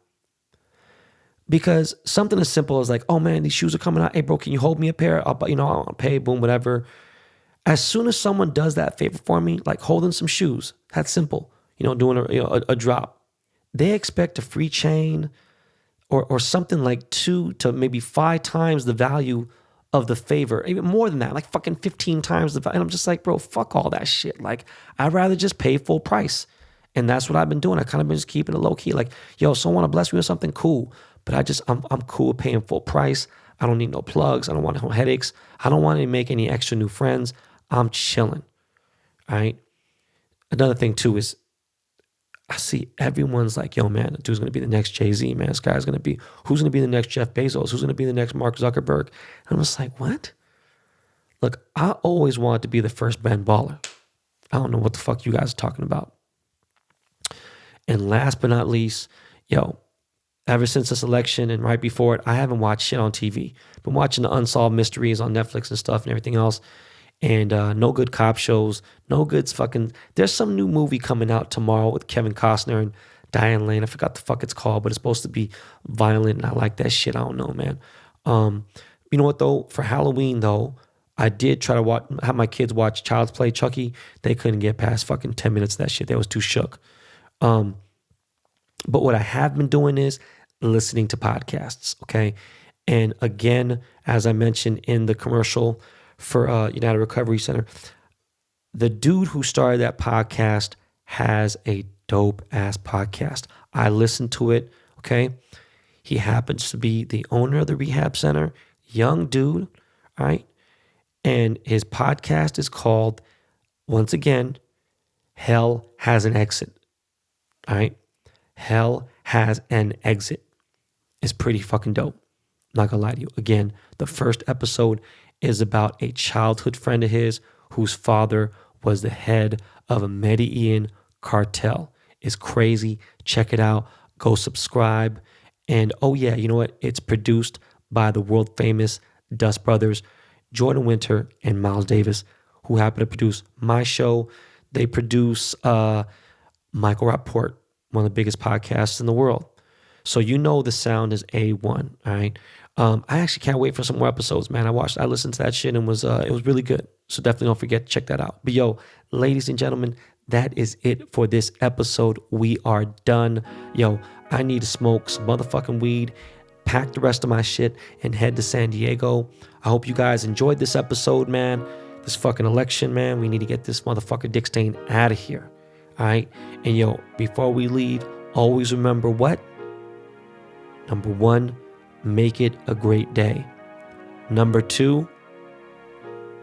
Because something as simple as like, oh man, these shoes are coming out. Hey bro, can you hold me a pair? I'll pay, boom, whatever. As soon as someone does that favor for me, like holding some shoes, that's simple. Doing a drop. They expect a free chain or something like 2 to maybe 5 times the value of the favor, even more than that, like fucking 15 times the value. And I'm just like, bro, fuck all that shit. Like, I'd rather just pay full price. And that's what I've been doing. I kind of been just keeping it low key. Like, yo, someone want to bless me with something, cool. But I'm cool with paying full price. I don't need no plugs. I don't want no headaches. I don't want to make any extra new friends. I'm chilling. All right. Another thing too is I see everyone's like, yo, man, the dude's going to be the next Jay-Z, man. This guy's going to be, who's going to be the next Jeff Bezos? Who's going to be the next Mark Zuckerberg? And I'm just like, what? Look, I always wanted to be the first Ben Baller. I don't know what the fuck you guys are talking about. And last but not least, yo, ever since this election and right before it, I haven't watched shit on TV. Been watching the Unsolved Mysteries on Netflix and stuff and everything else. And no good cop shows, no good fucking... There's some new movie coming out tomorrow with Kevin Costner and Diane Lane. I forgot the fuck it's called, but it's supposed to be violent, and I like that shit. I don't know, man. You know what, though? For Halloween, though, I did try to have my kids watch Child's Play Chucky. They couldn't get past fucking 10 minutes of that shit. They was too shook. But what I have been doing is listening to podcasts, okay? And again, as I mentioned in the commercial for United Recovery Center, the dude who started that podcast has a dope ass podcast. I listened to it, okay? He happens to be the owner of the rehab center, young dude, all right? And his podcast is called, once again, Hell Has an Exit, all right? Hell Has an Exit. It's pretty fucking dope. Not gonna lie to you. Again, the first episode is about a childhood friend of his whose father was the head of a Medellin cartel. It's crazy. Check it out. Go subscribe. And oh yeah, you know what? It's produced by the world famous Dust Brothers, Jordan Winter and Miles Davis, who happen to produce my show. They produce Michael Rapport, one of the biggest podcasts in the world. So you know the sound is A1, all right? I actually can't wait for some more episodes, man. I listened to that shit and it was really good. So definitely don't forget to check that out. But yo, ladies and gentlemen, that is it for this episode. We are done. Yo, I need to smoke some motherfucking weed, pack the rest of my shit, and head to San Diego. I hope you guys enjoyed this episode, man. This fucking election, man. We need to get this motherfucker Dick Stain out of here. All right? And yo, before we leave, always remember what? Number 1, make it a great day. Number 2,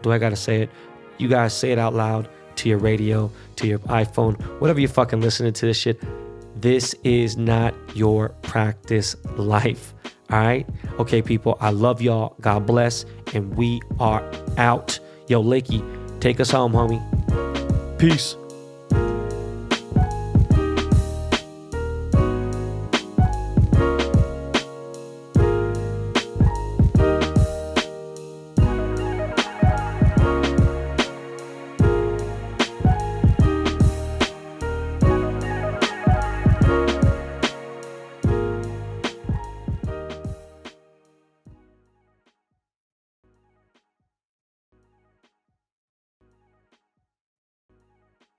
do I gotta say it? You guys say it out loud to your radio, to your iPhone, whatever you're fucking listening to this shit. This is not your practice life. All right? Okay, people, I love y'all. God bless. And we are out. Yo, Lakey, take us home, homie. Peace.